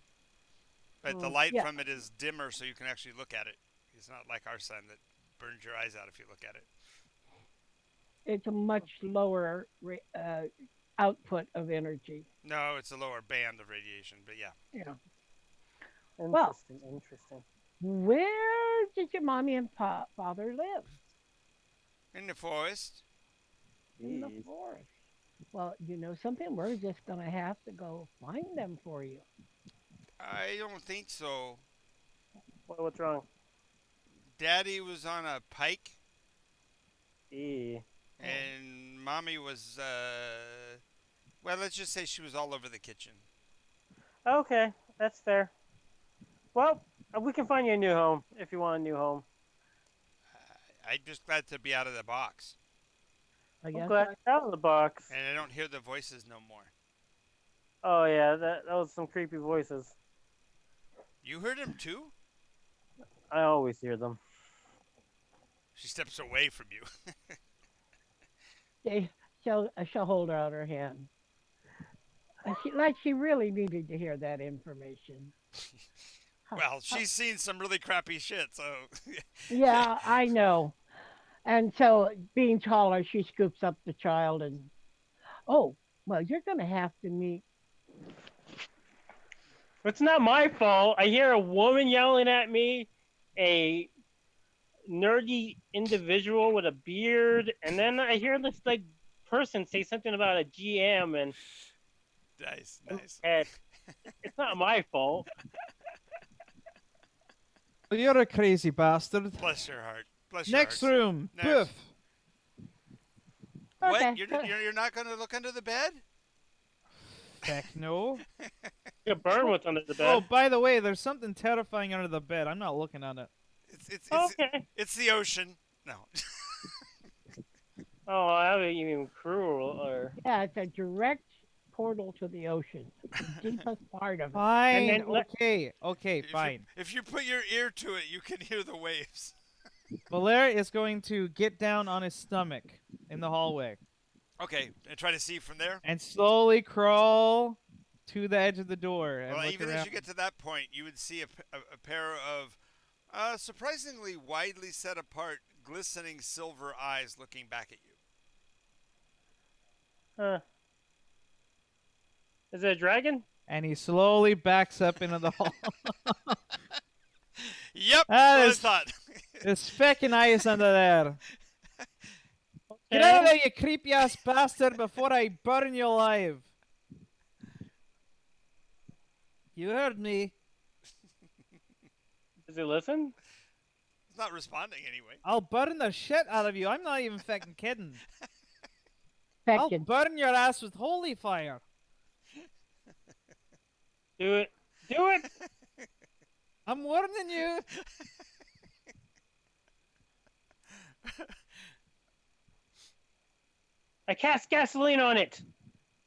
but the light Yeah, from it is dimmer, so you can actually look at it. It's not like our sun that burns your eyes out if you look at it. it's a much lower output of energy. No, it's a lower band of radiation, but yeah. Yeah. Well, Interesting, interesting. where did your mommy and father live? In the forest. In the Jeez. forest. Well, you know something? We're just going to have to go find them for you. I don't think so. What's wrong? Daddy was on a pike, E. Oh, and mommy was, well, let's just say she was all over the kitchen. Okay, that's fair. Well, we can find you a new home if you want a new home. I'm just glad to be out of the box, I I'm guess glad you're out of the box. and I don't hear the voices no more. Oh yeah, that was some creepy voices. You heard him too? I always hear them. She steps away from you. they, she'll hold out her hand. Like she really needed to hear that information. Well, she's seen some really crappy shit, so. Yeah, I know. And so, being taller, she scoops up the child and, oh, well, you're going to have to meet. It's not my fault. I hear a woman yelling at me, a nerdy individual with a beard, and then I hear this like person say something about a GM and Nice, in my nice. head. It's not my fault. Oh, you're a crazy bastard. Bless your heart. Bless your Next heart. room. Next. Poof. What? Okay. You're not going to look under the bed? Heck no. You burn what's under the Oh, bed. by the way, there's something terrifying under the bed. I'm not looking at it. Okay. It's the ocean. No. Oh, that would be even crueler. Yeah, it's a direct portal to the ocean, the deepest part of it. Fine. then let- Okay, fine. If you put your ear to it, you can hear the waves. Valer is going to get down on his stomach in the hallway Okay, and try to see from there. and slowly crawl to the edge of the door. And Well, look even around. as you get to that point, you would see a pair of surprisingly widely set apart, glistening silver eyes looking back at you. Huh. Is it a dragon? And he slowly backs up into the hall. Yep, Ah, that's what I there's- thought. There's fucking eyes under there. Get out of there, you creepy ass bastard, before I burn you alive. You heard me. Does he listen? It's not responding anyway. I'll burn the shit out of you. I'm not even fucking kidding. I'll Feckin'. burn your ass with holy fire. Do it. Do it. I'm warning you. I cast gasoline on it.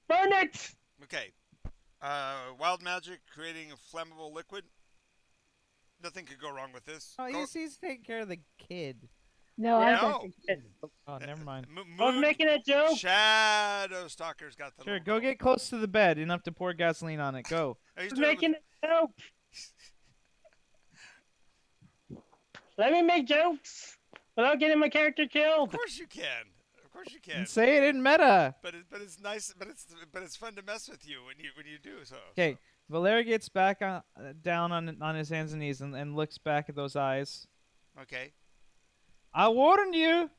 Burn it. Okay. Wild magic creating a flammable liquid. Nothing could go wrong with this. Oh, Go- he's taking care of the kid. No, Yeah. I got No. the kid. Oh, never mind. I was making a joke. Shadow Stalker's got the. Sure, little go girl. get close to the bed enough to pour gasoline on it. Go. Oh, he's I was doing it making a joke. Let me make jokes without getting my character killed. Of course you can. Of course you can. And say it in meta. But it's nice. But it's fun to mess with you when you do so. Okay, Valer gets back down on his hands and knees and looks back at those eyes. Okay. I warned you.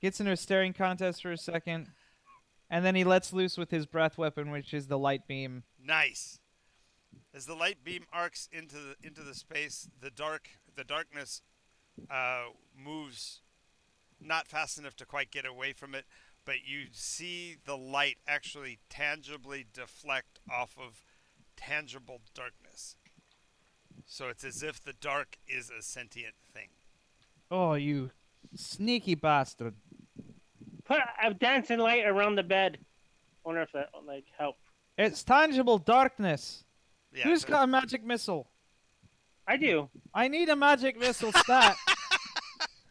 Gets into a staring contest for a second, and then he lets loose with his breath weapon, which is the light beam. Nice. As the light beam arcs into the space, the darkness moves not fast enough to quite get away from it, but you see the light actually tangibly deflect off of tangible darkness. So it's as if the dark is a sentient thing. Oh, you sneaky bastard. Put a dancing light around the bed. Wonder if that help. It's tangible darkness. Yeah. Who's so- got a magic missile? I do. I need a magic missile stat.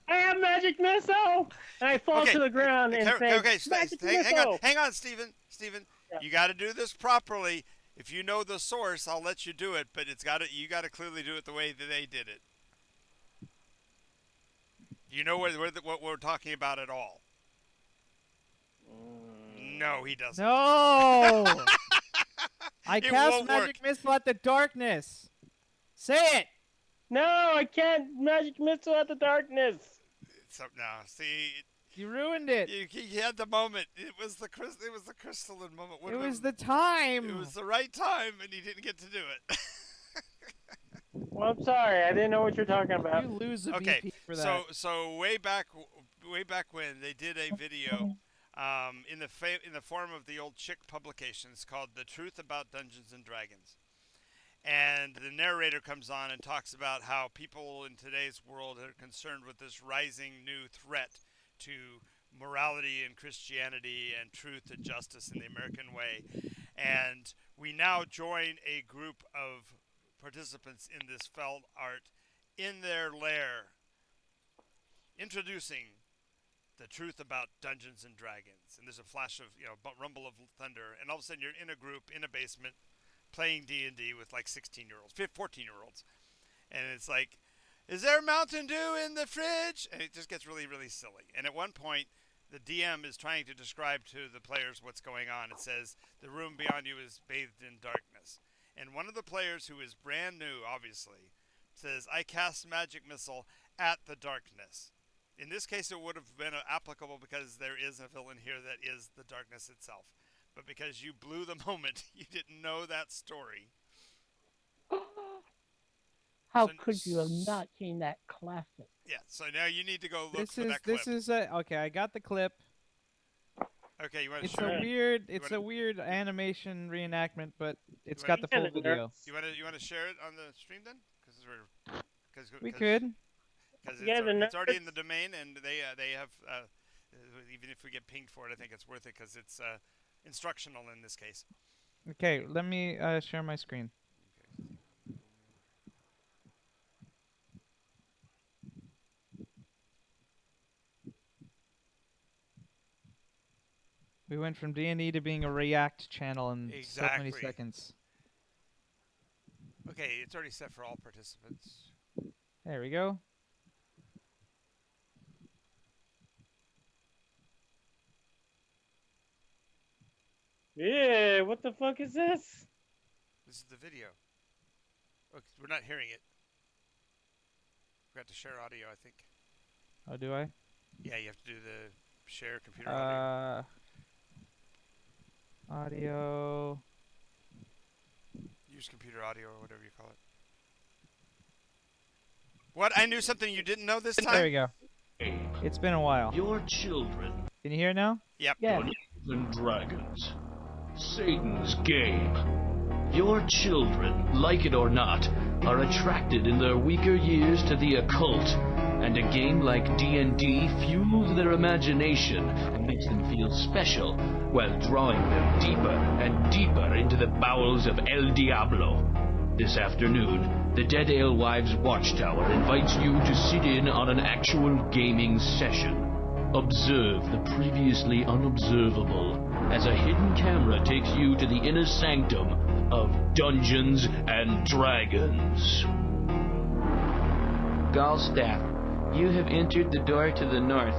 I have magic missile, and I fall Okay, to the ground and say, okay, magic hang on, missile. Stephen. Yeah. You got to do this properly. If you know the source, I'll let you do it, but you got to clearly do it the way that they did it. You know what we're talking about at all? No, he doesn't. No. I It cast won't magic work. missile at the darkness. Say it. No, I can't magic missile at the darkness. So now, see, You ruined it. you had the moment. It was the crystalline moment. It was the time. It was the right time, and he didn't get to do it. Well, I'm sorry. I didn't know what you're talking about. You lose a Okay, BP for that. so way back when they did a video in the form of the old chick publications called "The Truth About Dungeons and Dragons," and the narrator comes on and talks about how people in today's world are concerned with this rising new threat to morality and Christianity and truth and justice in the American way, and we now join a group of participants in this felt art in their lair, introducing the truth about Dungeons and Dragons. And there's a flash of, rumble of thunder, and all of a sudden you're in a group in a basement playing D&D with like 16-year-olds, 14-year-olds. And it's like, is there Mountain Dew in the fridge? And it just gets really, really silly. And at one point, the DM is trying to describe to the players what's going on. It says, the room beyond you is bathed in darkness. And one of the players, who is brand new, obviously, says, I cast magic missile at the darkness. In this case, it would have been applicable because there is a villain here that is the darkness itself. But because you blew the moment, you didn't know that story. How could you have not seen that classic? Yeah, so now you need to go look for that clip. This is okay. I got the clip. Okay, you want to It's share a it? weird. It's a weird animation reenactment, but it's got the Yeah, full video. You want to share it on the stream then? Because We could. Because Yeah, it's already in the domain, and they have even if we get pinged for it, I think it's worth it because it's instructional in this case. Okay, let me share my screen. We went from D&D to being a React channel in so many Exactly. seconds. Okay, it's already set for all participants. There we go. Yeah, what the fuck is this? This is the video. Oh, we're not hearing it. Forgot to share audio, I think. Oh, do I? Yeah, you have to do the share computer audio. Audio. Use computer audio or whatever you call it. What? I knew something you didn't know this time? There we go. It's been a while. Your children, Can you hear it now? Yep. Yeah. Dungeons and Dragons, Satan's game. Your children, like it or not, are attracted in their weaker years to the occult, and a game like D&D fuels their imagination and makes them feel special, while drawing them deeper and deeper into the bowels of El Diablo. This afternoon, the Dead Alewives Watchtower invites you to sit in on an actual gaming session. Observe the previously unobservable as a hidden camera takes you to the inner sanctum of Dungeons and Dragons. Gallstaff, you have entered the door to the north.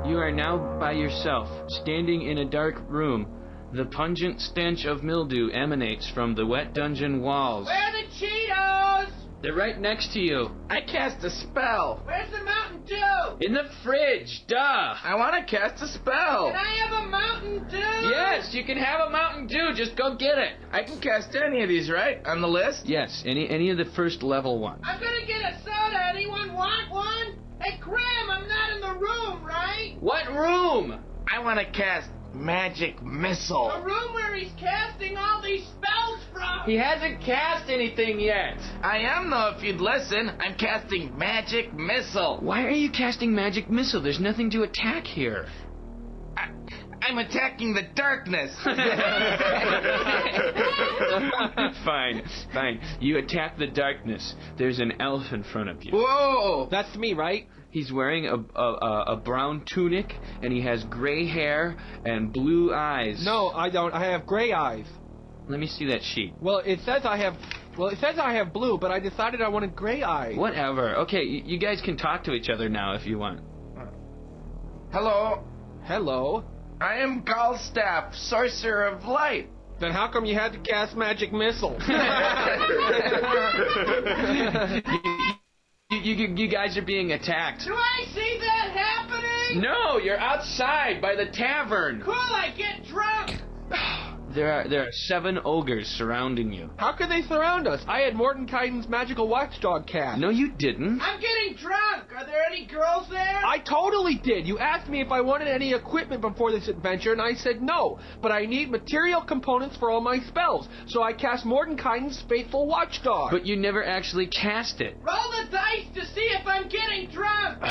You are now by yourself, standing in a dark room. The pungent stench of mildew emanates from the wet dungeon walls. Where are the Cheetos? They're right next to you. I cast a spell. Where's the Mountain Dew? In the fridge, duh! I want to cast a spell. Can I have a Mountain Dew? Yes, you can have a Mountain Dew, just go get it. I can cast any of these, right? On the list? Yes, any of the first level ones. I'm gonna get a soda. Anyone want one? Hey, Graham, I'm not in the room, right? What room? I want to cast Magic Missile. The room where he's casting all these spells from. He hasn't cast anything yet. I am, though, if you'd listen. I'm casting Magic Missile. Why are you casting Magic Missile? There's nothing to attack here. I'm attacking the darkness. Fine. You attack the darkness. There's an elf in front of you. Whoa! That's me, right? He's wearing a brown tunic, and he has gray hair and blue eyes. No, I don't. I have gray eyes. Let me see that sheet. Well, it says I have blue, but I decided I wanted gray eyes. Whatever. Okay, you guys can talk to each other now if you want. Hello, Hello. I am Galstaff, Sorcerer of Light. Then how come you had to cast magic missile? You guys are being attacked. Do I see that happening? No, you're outside by the tavern. Cool, I get drunk. There are 7 ogres surrounding you. How could they surround us? I had Mordenkainen's magical watchdog cast. No, you didn't. I'm getting drunk. Are there any girls there? I totally did. You asked me if I wanted any equipment before this adventure, and I said no. But I need material components for all my spells, so I cast Mordenkainen's faithful watchdog. But you never actually cast it. Roll the dice to see if I'm getting drunk.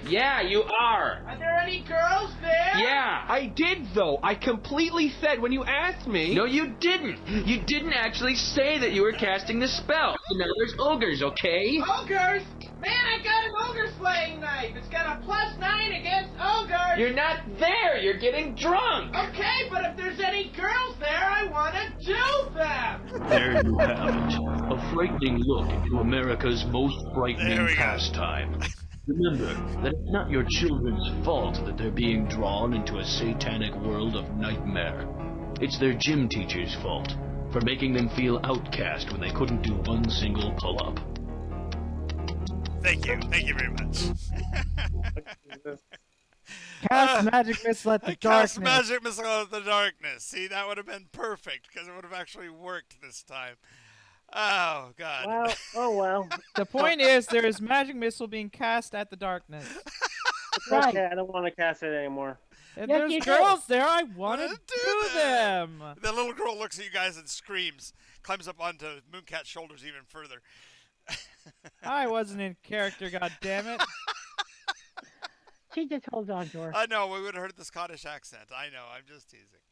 Yeah, you are. Are there any girls there? Yeah. I did, though. I completely said when you asked me. No, you didn't. You didn't actually say that you were casting the spell. So now there's ogres, okay? Ogres? Man, I got an ogre slaying knife. It's got a +9 against ogres. You're not there. You're getting drunk. Okay, but if there's any girls there, I want to do them. There you have it. A frightening look into America's most There frightening we go. pastime. Remember that it's not your children's fault that they're being drawn into a satanic world of nightmare. It's their gym teacher's fault for making them feel outcast when they couldn't do one single pull-up. Thank you very much. Cast magic missile at the I cast darkness. magic missile at the darkness. See, that would have been perfect because it would have actually worked this time. Oh God. Well, oh well. The point is, there is magic missile being cast at the darkness. It's Right. okay. I don't want to cast it anymore. If Yes, there's you do. girls there, I want to Wanna do do that. them. The little girl looks at you guys and screams, climbs up onto Mooncat's shoulders even further. I wasn't in character, god damn it. She just holds on to her. I know, we would have heard the Scottish accent. I know, I'm just teasing.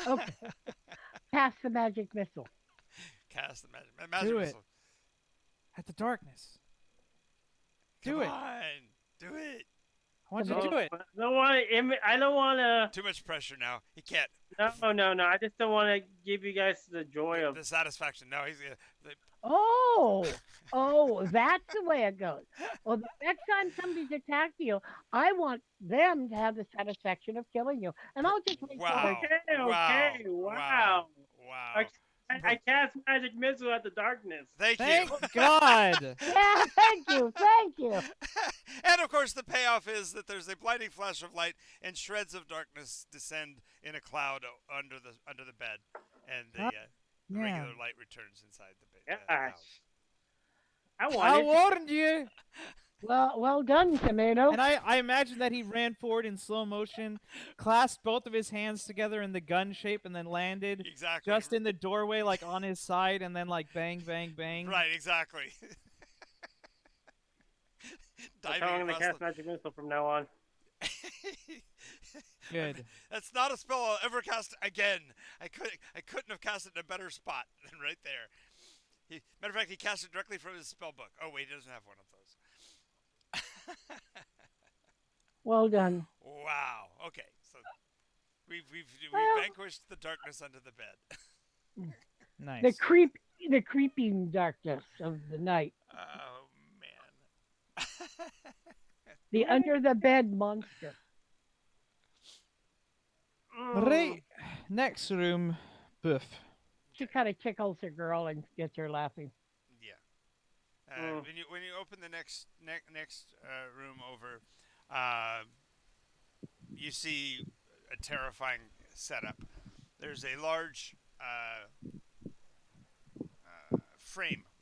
Okay. Pass the magic missile. Cast the magic Do it. missile. At the darkness. Do Come it. on, do it. I want you to do it. I don't want to. I don't want to. Too much pressure now. He can't. No. I just don't want to give you guys the joy of. The satisfaction. No, he's Oh, that's the way it goes. Well, the next time somebody's attacked you, I want them to have the satisfaction of killing you, and I'll just wait for wow. it. Okay. Wow. Wow. I cast magic missile at the darkness. Thank Thank you. God. Yeah, thank you. And of course, the payoff is that there's a blinding flash of light and shreds of darkness descend in a cloud under the bed, and the Yeah. regular light returns inside the Gosh. house. I I wanted. warned you. Well done, Tomato. And I imagine that he ran forward in slow motion, clasped both of his hands together in the gun shape, and then landed Exactly. just in the doorway, like on his side, and then like bang, bang, bang. Right. Exactly. That's how I'm Diving gonna across cast magic missile from now on. Good. That's not a spell I'll ever cast again. I couldn't have cast it in a better spot than right there. Matter of fact, he cast it directly from his spell book. Oh wait, he doesn't have one of those. Well done. Wow. Okay, so we've Well- vanquished the darkness under the bed. Nice. The creeping darkness of the night. Oh man. The under the bed monster. Right. Next room, Boof. She kind of tickles the girl and gets her laughing. Yeah. Mm. When you open the next room over, you see a terrifying setup. There's a large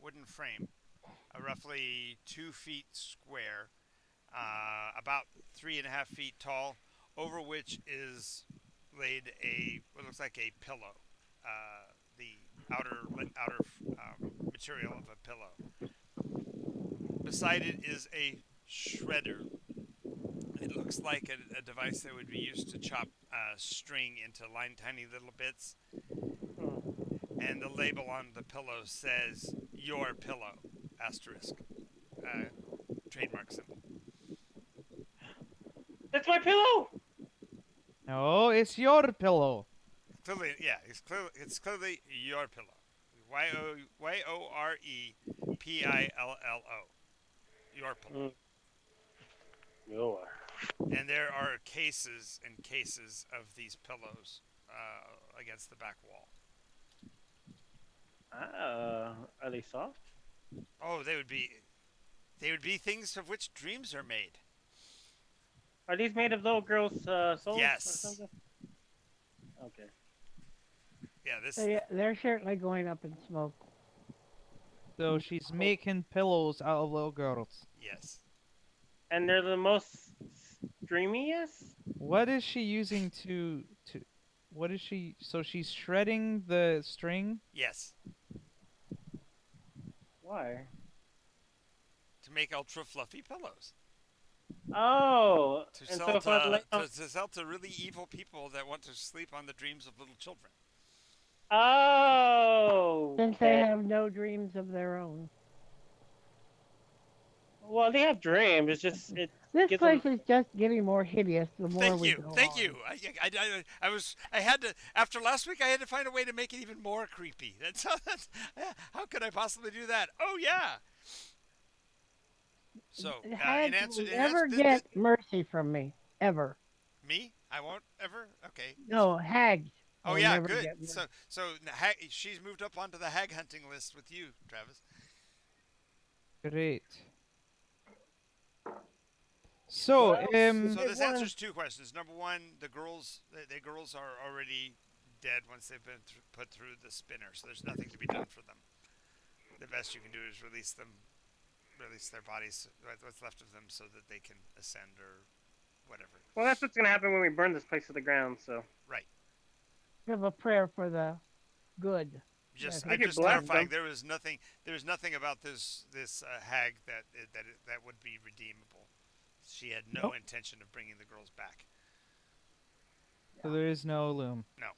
wooden frame, roughly 2 feet square, about 3.5 feet tall, over which is laid what looks like a pillow, the outer material of a pillow. Beside it is a shredder. It looks like a device that would be used to chop string into tiny little bits. And the label on the pillow says "Your pillow." Asterisk. Trademark symbol. That's my pillow. No, it's your pillow. Clearly, yeah, it's clearly your pillow. YOREPILLO. Your pillow. Your. And there are cases and cases of these pillows against the back wall. Are they soft? Oh, they would be things of which dreams are made. Are these made of little girls' souls or Yes. something? Okay. Yeah, this. They're certainly going up in smoke. So she's making pillows out of little girls. Yes. And they're the most dreamiest? What is she using to what is she so she's shredding the string? Yes. Why? To make ultra fluffy pillows. Oh, To and sell so if I lay to sell to really evil people that want to sleep on the dreams of little children. Oh. Since they have no dreams of their own. Well, they have dreams. It's just This gets place them... is just getting more hideous the more we go Thank on. you. I had to after last week. I had to find a way to make it even more creepy. How could I possibly do that? Oh yeah. So Hags will never get mercy from me ever. Me? I won't ever. Okay. No, hags. Oh will yeah, never good. get mercy. So she's moved up onto the hag hunting list with you, Travis. Great. So, So this answers two questions. Number one, the girls are already dead once they've been put through the spinner, so there's nothing to be done for them. The best you can do is release their bodies, what's left of them, so that they can ascend or whatever. Well, that's what's gonna happen when we burn this place to the ground. So. Right. Have a prayer for the good. I'm just clarifying. There was nothing about this hag that would be redeemable. She had no intention of bringing the girls back. So there is no loom. No.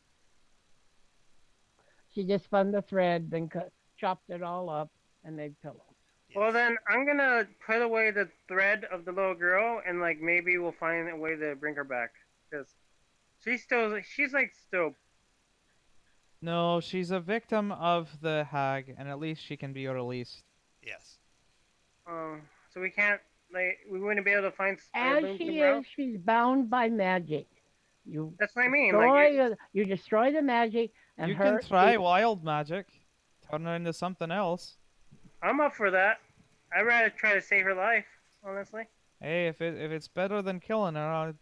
She just spun the thread, then chopped it all up, and made pillows. Yes. Well, then I'm gonna put away the thread of the little girl, and like maybe we'll find a way to bring her back, because she's still. No, she's a victim of the hag, and at least she can be released. Yes. So we can't. We wouldn't be able to find. As she is, she's bound by magic. That's what I mean. You destroy the magic, and you can try wild magic, turn her into something else. I'm up for that. I'd rather try to save her life, honestly. Hey, if it's better than killing her, I'll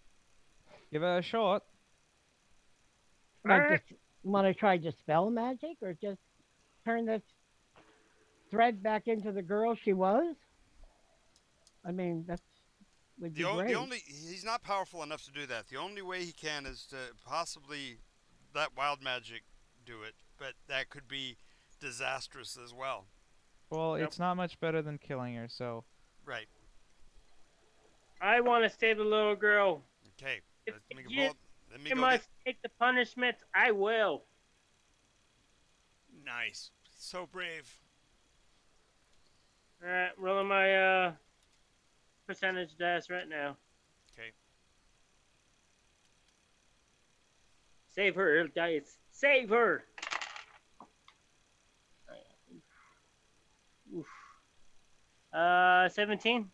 give it a shot. Want to try dispel magic, or just turn this thread back into the girl she was? I mean, would be great. He's not powerful enough to do that. The only way he can is to possibly let wild magic do it, but that could be disastrous as well. Well, it's not much better than killing her, so. Right. I want to save the little girl. Okay. If you must take the punishment, I will. Nice. So brave. Alright, rolling my percentage dice right now. Okay. Save her, dice. Save her! Oof. 17. 17.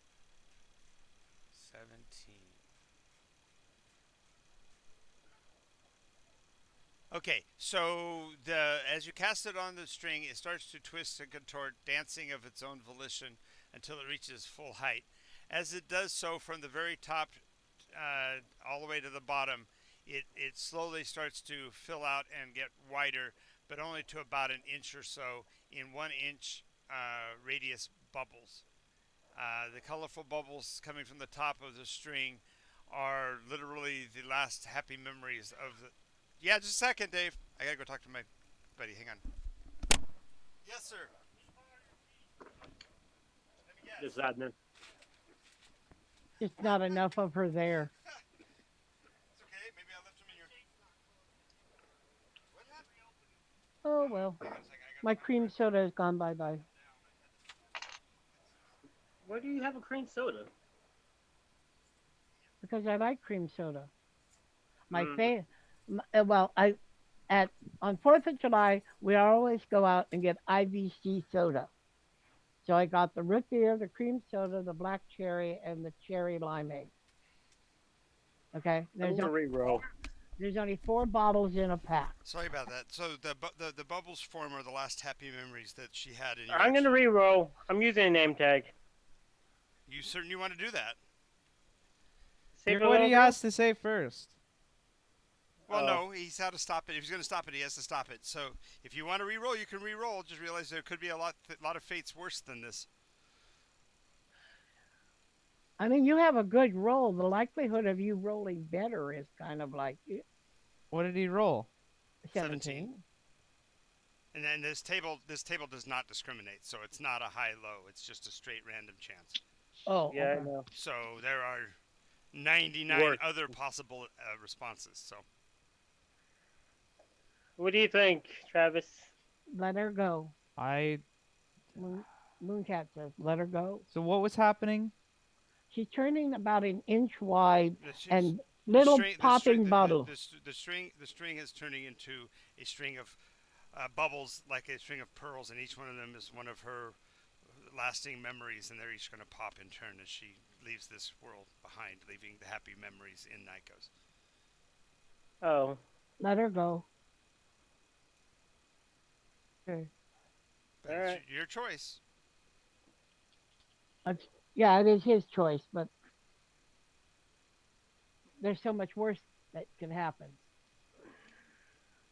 Okay, so as you cast it on the string, it starts to twist and contort, dancing of its own volition until it reaches full height. As it does so, from the very top all the way to the bottom, it slowly starts to fill out and get wider, but only to about an inch or so in 1 inch radius bubbles. The colorful bubbles coming from the top of the string are literally the last happy memories of the... Yeah, just a second, Dave. I gotta go talk to my buddy. Hang on. Yes, sir. Just admin. Just not enough of her there. Oh well, my cream soda has gone bye bye. Where do you have a cream soda? Because I like cream soda. My Mm. fa- well, I at on 4th of July we always go out and get IVC soda. So I got the root beer, the cream soda, the black cherry, and the cherry limeade. Okay, I'm gonna re-roll. there's only 4 bottles in a pack. Sorry about that. So the bubbles form are the last happy memories that she had, and you I'm gonna actually re-roll. I'm using a name tag. you certainly want to do that. Save Hear a what little he girl. has to say first. Well, Oh. no, he's had to stop it. If he's going to stop it, he has to stop it. So if you want to re-roll, you can re-roll. Just realize there could be a lot of fates worse than this. I mean, you have a good roll. The likelihood of you rolling better is kind of like What did he roll? 17. And then this table does not discriminate, so it's not a high-low. It's just a straight random chance. Oh, Yeah, I okay. know. So there are 99 Worse. other possible responses. So What do you think, Travis? Let her go. I. Moon, Mooncat says, let her go. So what was happening? She's turning about an inch wide the, and the little string, popping bottles. the string is turning into a string of bubbles, like a string of pearls, and each one of them is one of her lasting memories, and they're each going to pop in turn as she leaves this world behind, leaving the happy memories in Nycos. Oh, Let her go. Okay. But all it's right. your choice. Yeah, it is his choice, but there's so much worse that could happen.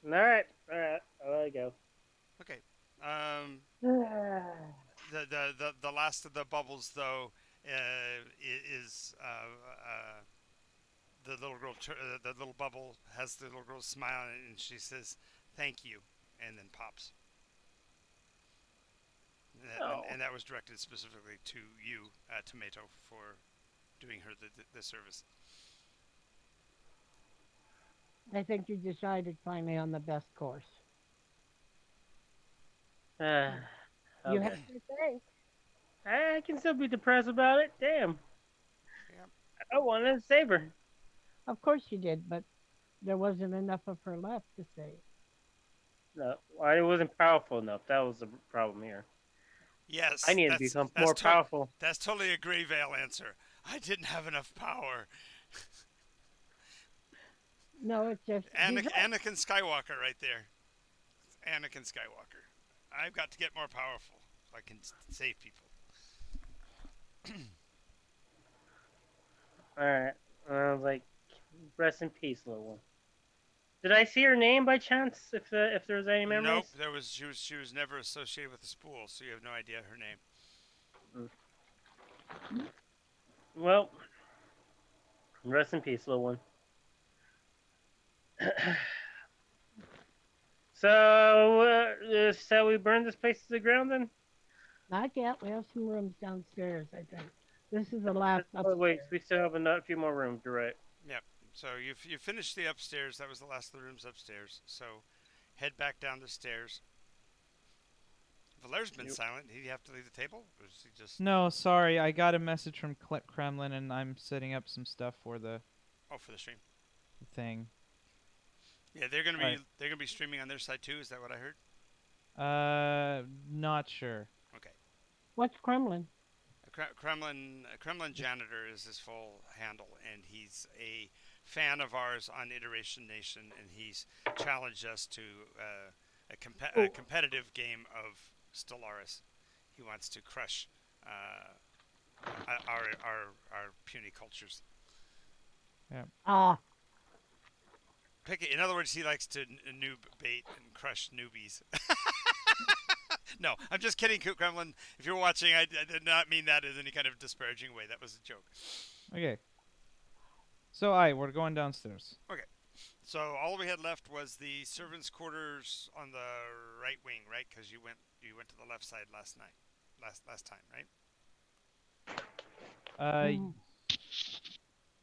All right. I'll let it go. Okay. The last of the bubbles, though, is the little girl. The little bubble has the little girl smile on it, and she says, "Thank you," and then pops. And that was directed specifically to you, Tomato, for doing her the service. I think you decided finally on the best course. You have Okay. to think. I can still be depressed about it. Damn. Yep. I wanted to save her. Of course you did, but there wasn't enough of her left to save. No, I wasn't powerful enough. That was the problem here. I Yes, need to become more powerful. that's totally a Grey Veil answer. I didn't have enough power. No, it's just Anakin Skywalker, right there. Anakin Skywalker. I've got to get more powerful so I can save people. All right. I was like, rest in peace, little one. Did I see her name by chance? If there was any memories? Nope, she was never associated with the spool, so you have no idea her name. Well, rest in peace, little one. So, shall we burn this place to the ground then? not yet. We have some rooms downstairs, I think. This is the last upstairs. Oh wait, we still have a few more rooms. You're right. Yep. So you finished the upstairs. That was the last of the rooms upstairs. So head back down the stairs. Valaire's been silent. Did he have to leave the table, or is he just? No, sorry. I got a message from Kremlin, and I'm setting up some stuff for the Oh, for the stream. thing. Yeah, they're gonna be Right. they're gonna be streaming on their side too. Is that what I heard? Not sure. Okay. What's Kremlin? Kremlin janitor is his full handle, and he's a fan of ours on Iteration Nation, and he's challenged us to a competitive game of Stellaris. He wants to crush our puny cultures. Ah, In other words, he likes to noob bait and crush newbies. No, I'm just kidding, Kremlin. If you're watching, I did not mean that in any kind of disparaging way. That was a joke. Okay. So, we're going downstairs. Okay. So all we had left was the servants' quarters on the right wing, right? Because you went to the left side last time, right? mm,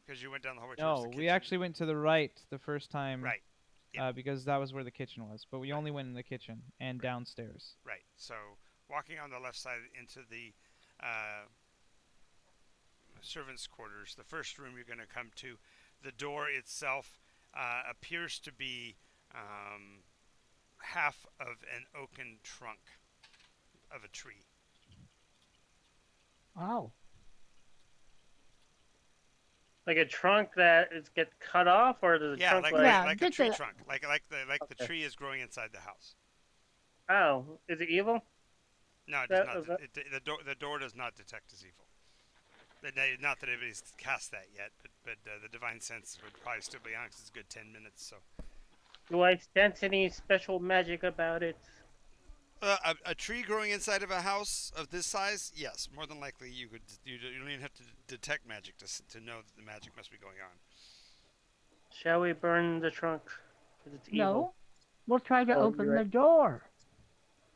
Because you went down the hallway. No, towards the we kitchen. actually went to the right the first time. Right. because that was where the kitchen was. But we only went in the kitchen and downstairs. Right. So walking on the left side into the uh, servants' quarters, the first room you're going to come to, the door itself appears to be half of an oaken trunk of a tree. Wow. Like a trunk that is get cut off, or does a Yeah, trunk like like? Yeah, like a just tree a- trunk, like the Okay. tree is growing inside the house. Oh, is it evil? No, it does That not. was that- The door does not detect as evil. Not that anybody's cast that yet, but the divine sense would probably still be on because it's a good 10 minutes. So Do I sense any special magic about it? a tree growing inside of a house of this size, yes, more than likely you could. You don't even have to detect magic to know that the magic must be going on. Shall we burn the trunk? Because it's evil. No. We'll try to Oh, open you're the right. door.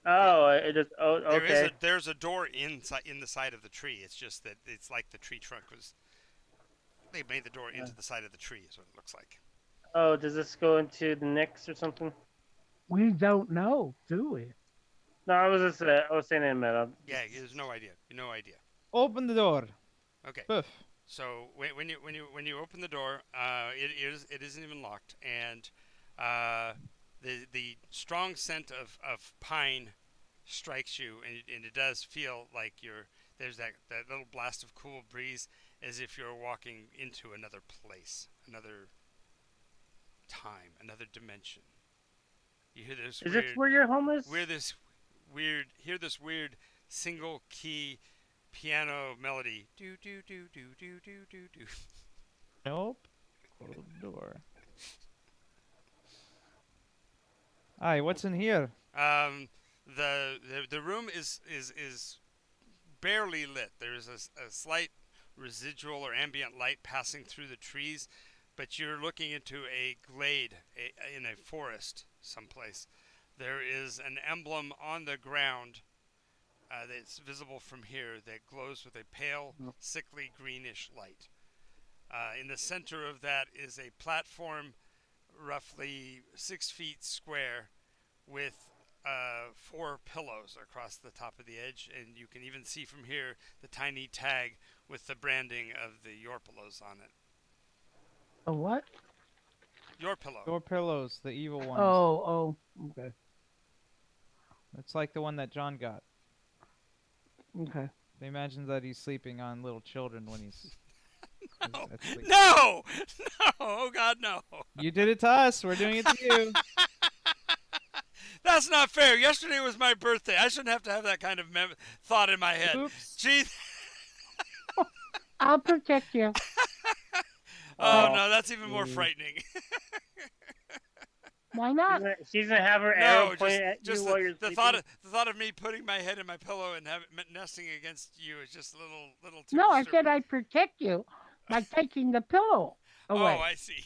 Oh, it is. Oh, okay. There's a door in the side of the tree. It's just that it's like the tree trunk was. They made the door into the side of the tree. Is what it looks like. Oh, does this go into the next or something? We don't know, do we? No, I was just. I was saying in meta. Yeah, there's no idea. No idea. Open the door. Okay. Poof. So when you open the door, it isn't even locked, and the strong scent of pine strikes you, and it does feel like there's that little blast of cool breeze, as if you're walking into another place, another time, another dimension. You hear this Is weird, this where your home is? hear this weird single key piano melody. Do do do do do do do do. Nope. Close the door. Aye, what's in here? The room is barely lit. There's a slight residual or ambient light passing through the trees, but you're looking into a glade in a forest someplace. There is an emblem on the ground that's visible from here that glows with a pale, sickly greenish light. In the center of that is a platform roughly 6 feet square with 4 pillows across the top of the edge, and you can even see from here the tiny tag with the branding of the Your Pillows on it. A what? Your Pillow. Door pillows, the evil ones. Oh, okay. It's like the one that John got. Okay. They imagine that he's sleeping on little children when he's No! asleep. No! No! Oh God, no! You did it to us. We're doing it to you. That's not fair. Yesterday was my birthday. I shouldn't have to have that kind of thought in my head. Oops. Gee. I'll protect you. Oh no, that's even more frightening. Why not? She's gonna have her arrow No, pointed at just you while you're the sleeping. thought of me putting my head in my pillow and nesting against you is just a little too. No, I disturbing. said I'd protect you by taking the pillow away. Oh, I see.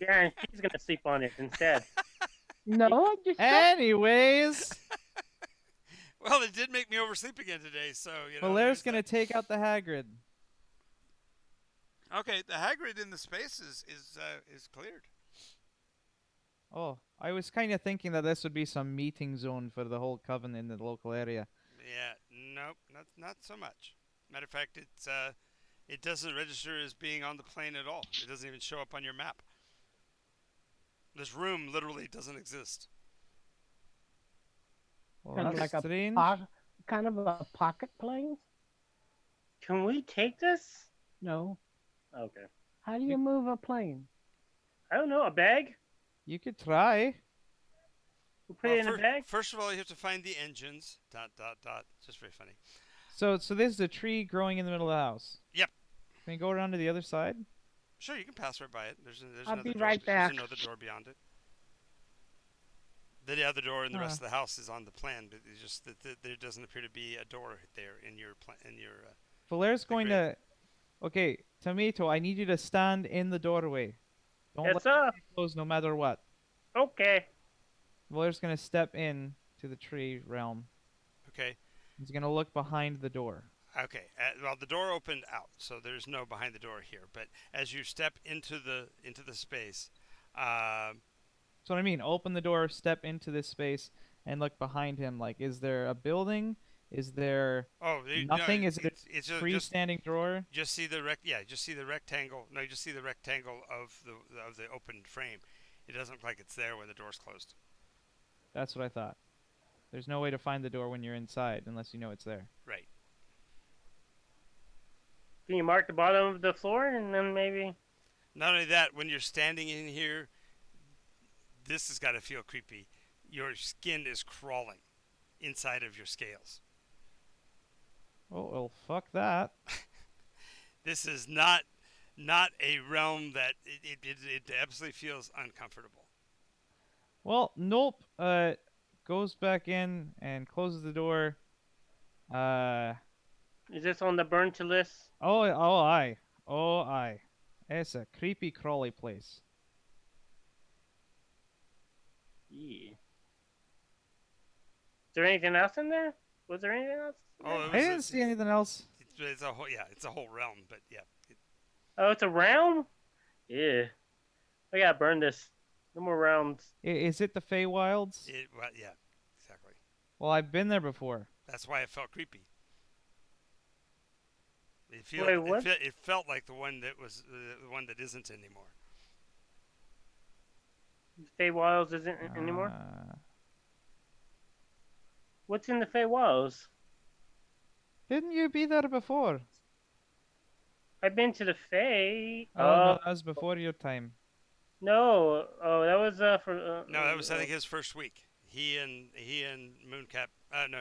Yeah, and she's gonna sleep on it instead. No, I just Anyways, Well, it did make me oversleep again today, so you know. Valaire's there's gonna take out the Hagrid. that. Okay, the Hagrid in the space is cleared. Oh, I was kind of thinking that this would be some meeting zone for the whole coven in the local area. Yeah, nope, not so much. Matter of fact, it doesn't register as being on the plane at all. It doesn't even show up on your map. This room literally doesn't exist. Well, kind of that's like strange. kind of a pocket plane. Can we take this? No. Okay. How do you move a plane? I don't know. A bag? You could try. We put it in a bag? First of all, you have to find the engines. ... Just very funny. So this is a tree growing in the middle of the house. Yep. Can we go around to the other side? Sure, you can pass right by it. There's I'll another be door. right back. There's another door beyond it. The other door in the rest of the house is on the plan, but it's just that there doesn't appear to be a door there in your Valaire's the going grid. to. Okay, Tomato, I need you to stand in the doorway. Don't Yes, let sir. it close no matter what. Okay. Valaire's going to step in to the tree realm. Okay. He's going to look behind the door. Okay. Well, the door opened out, so there's no behind the door here. But as you step into the space, That's what I mean. Open the door, step into this space, and look behind him. Like, is there a building? Is there Oh, no, nothing? Is it it's a just freestanding drawer? just see the just see the rectangle. No, you just see the rectangle of the opened frame. It doesn't look like it's there when the door's closed. That's what I thought. There's no way to find the door when you're inside unless you know it's there. Right. Can you mark the bottom of the floor and then maybe? Not only that, when you're standing in here, this has got to feel creepy. Your skin is crawling inside of your scales. Oh, well, fuck that. This is not a realm that it absolutely feels uncomfortable. Well, nope. Goes back in and closes the door. Is this on the burn to list? Oh, aye. It's a creepy, crawly place. Yeah. Is there anything else in there? Was there anything else? Oh, I didn't see anything else. It's a whole it's a whole realm, but yeah. Oh, it's a realm? Yeah. I gotta burn this. No more realms. Is it the Feywilds? Well, yeah, exactly. Well, I've been there before. That's why it felt creepy. Wait, what? It felt like the one that was the one that isn't anymore. Feywilds isn't anymore? Uh, What's in the Feywilds? Didn't you be there before? I've been to the Fey. Oh, no, that was before your time. No. Oh, that was for. No, that was I think his first week. He and Mooncap. No,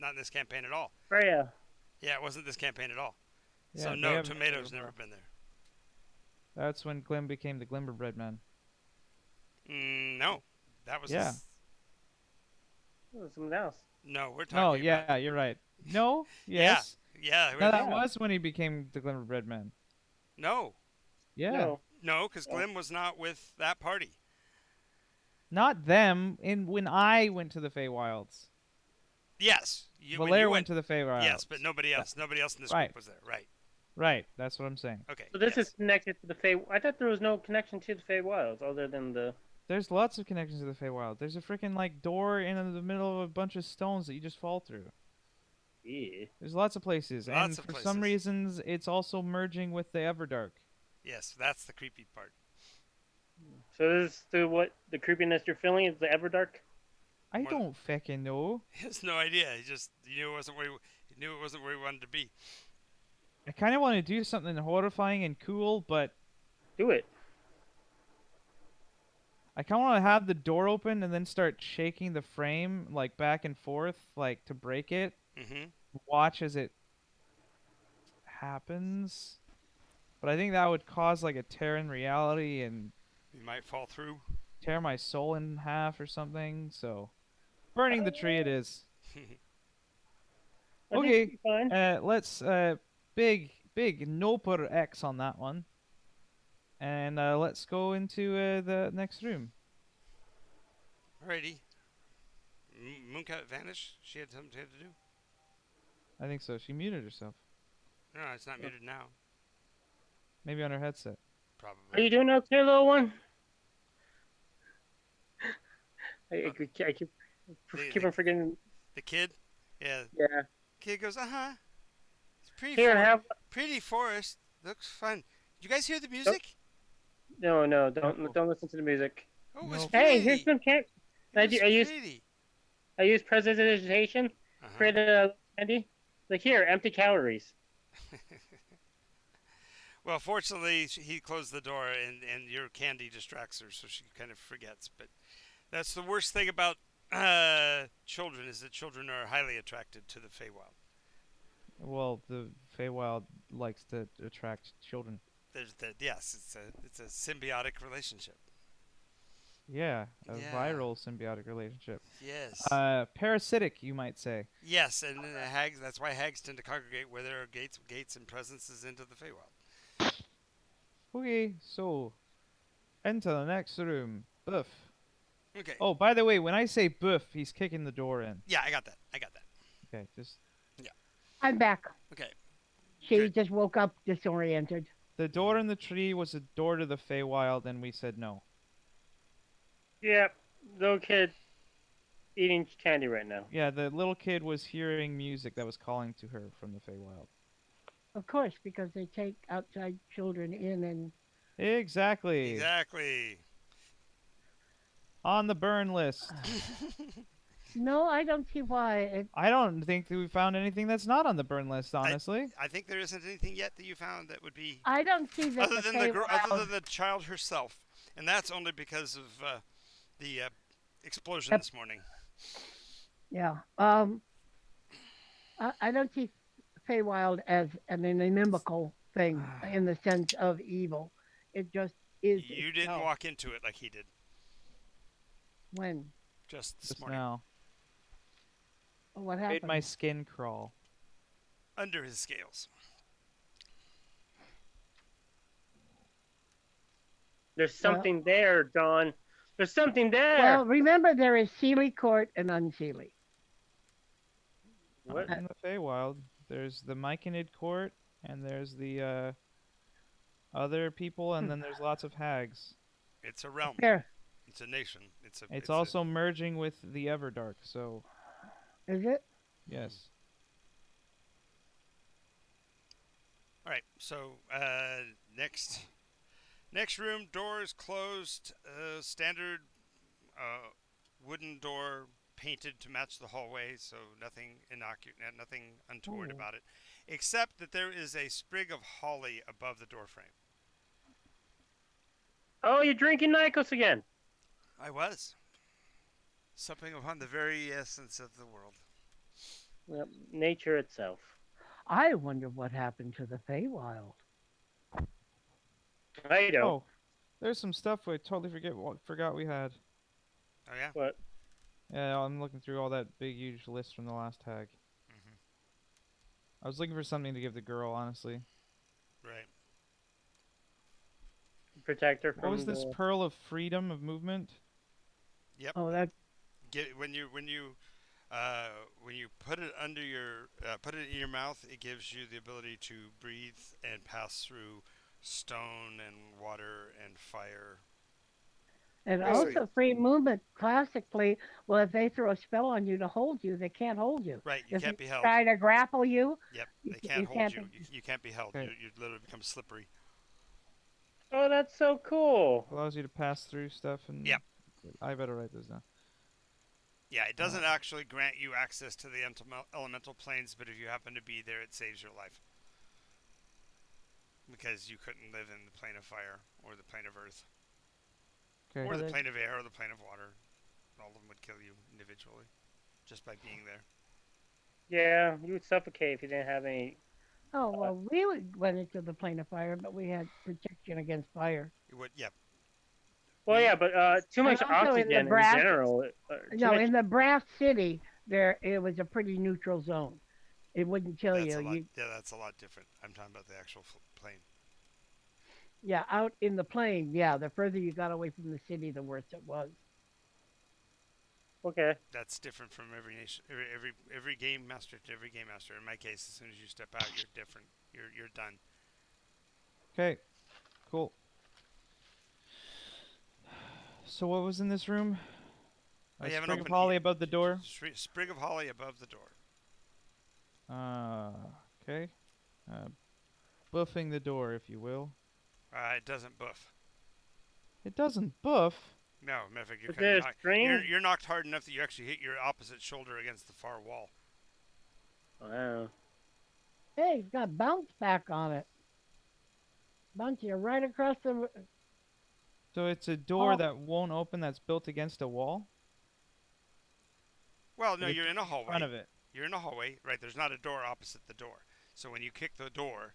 not in this campaign at all. Freya. Yeah, it wasn't this campaign at all. Yeah, So they no, haven't been there Tomato's never before. been there. That's when Glim became the Glimmerbread Man. No, that was Yeah. Oh, something else. No, we're talking. Oh, about, yeah, you're right. No? Yes? Yeah. No, that was when he became the Glimmerbread Man. No, Yeah. No. because Glim was not with that party. Not them. When I went to the Feywilds. Yes, when Valere you went to the Feywilds. Yes, but nobody else. Nobody else in this Right. group was there. Right. Right, that's what I'm saying. Okay. So this yes. is connected to the Fey. I thought there was no connection to the Feywilds other than the. There's lots of connections to the Feywild. There's a freaking like door in the middle of a bunch of stones that you just fall through. Yeah. There's lots of places, Lots and of for some places. reasons, it's also merging with the Everdark. Yes, that's the creepy part. So this is the creepiness you're feeling is the Everdark. I More- don't fucking know. He has no idea. He knew it wasn't where he wanted to be. I kind of want to do something horrifying and cool, but Do it. I kind of want to have the door open and then start shaking the frame like back and forth, like to break it. Mm-hmm. Watch as it happens. But I think that would cause like a tear in reality and He might fall through. tear my soul in half or something. So, burning the tree it is. I think Okay, it'll be fine. let's big noper X on that one, and let's go into the next room. Alrighty. Mooncat vanished. She had something to do. I think so. She muted herself, No, it's not muted now. maybe on her headset. Are Probably. you doing okay, little one? I keep on forgetting. The kid. Yeah. Yeah. Kid goes, It's pretty. Here, have. Pretty forest. Looks fun. Did you guys hear the music? No, don't listen to the music. Oh, it was Nope. pretty. Hey, here's some cat. It was I used pretty. prestidigitation. Uh-huh. Created a candy. Like here, empty calories. Well, fortunately, he closed the door, and your candy distracts her, so she kind of forgets. But that's the worst thing about children is that children are highly attracted to the Feywild. Well, the Feywild likes to attract children. Yes, it's a symbiotic relationship. Yeah, a Yeah. viral symbiotic relationship. Yes. Parasitic, you might say. Yes, and then hags. That's why hags tend to congregate where there are gates and presences into the Feywild. Okay, so into the next room. Boof. Okay. Oh, by the way, when I say boof, he's kicking the door in. Yeah, I got that. Okay, just I'm back. Okay. She Good. just woke up disoriented. the door in the tree was a door to the Feywild, and we said no. Yeah, little kid eating candy right now. Yeah, the little kid was hearing music that was calling to her from the Feywild. Of course, because they take outside children in and Exactly. Exactly. On the burn list. no, I don't see why. I don't think that we found anything that's not on the burn list, I, honestly. I think there isn't anything yet that you found that would be I don't see that other the than the girl, other Feywild. than the child herself, and that's only because of the explosion Ep- this morning. Yeah. I don't see Feywild as an inimical thing in the sense of evil. It just is You didn't itself. walk into it like he did When? just this Just morning. now. What Made happened? my skin crawl. Under his scales. There's Well- something there, John. There's something there. Well, remember there is Sealy Court and Unsealy. What? In the Feywild, there's the Myconid court, and there's the other people, and then there's lots of hags. It's a realm. There. It's a nation. It's also merging with the Everdark, so Is it? yes. All right. So next room, doors closed. Standard wooden door painted to match the hallway, so nothing nothing untoward Ooh. about it, except that there is a sprig of holly above the doorframe. Oh, you're drinking Nycos again. I was supping upon the very essence of the world. Yep, nature itself. I wonder what happened to the Feywild. I don't. Oh, there's some stuff I totally forgot we had. Oh yeah. What? Yeah, I'm looking through all that big, huge list from the last tag. Hmm. I was looking for something to give the girl, honestly. Right. Protector What from was this the... pearl of freedom of movement? Yep. Oh, that When you put it under your put it in your mouth, it gives you the ability to breathe and pass through stone and water and fire. and Very sweet. also free movement. Classically, well, if they throw a spell on you to hold you, they can't hold you. Right. You If can't they be held. try to grapple you, Yep. you They ca- can't you hold can't you. be- You can't be held. Okay. You literally become slippery. Oh, that's so cool. Allows you to pass through stuff and... Yep. I better write this down. Yeah, it doesn't actually grant you access to the elemental planes, but if you happen to be there, it saves your life. Because you couldn't live in the plane of fire, or the plane of earth, Okay. or the they- plane of air, or the plane of water. All of them would kill you individually, just by being there. Yeah, you would suffocate if you didn't have any... Oh well, went into the plane of fire, but we had protection against fire. It would, yep. Well, yeah, but too much And also in the oxygen in brass- general. Too No, much... in the Brass City, it was a pretty neutral zone. It wouldn't kill That's you. a lot. You. Yeah, that's a lot different. I'm talking about the actual plane. Yeah, out in the plain. Yeah, the further you got away from the city, the worse it was. Okay. That's different from every nation, every game master to every game master. In my case, as soon as you step out, you're different. You're done. Okay. Cool. So what was in this room? Oh, A you haven't sprig of opened holly it. above the door. Sprig of holly above the door. Okay. Buffing the door, if you will. It doesn't buff. It doesn't buff. No, matter of fact, Is there a string? you're knocked hard enough that you actually hit your opposite shoulder against the far wall. Wow. Hey, it's got bounce back on it. Bounce you right across the. So it's a door Oh. that won't open that's built against a wall? Well, no, But you're in a in hallway. front of it. You're in a hallway, right? There's not a door opposite the door. So when you kick the door,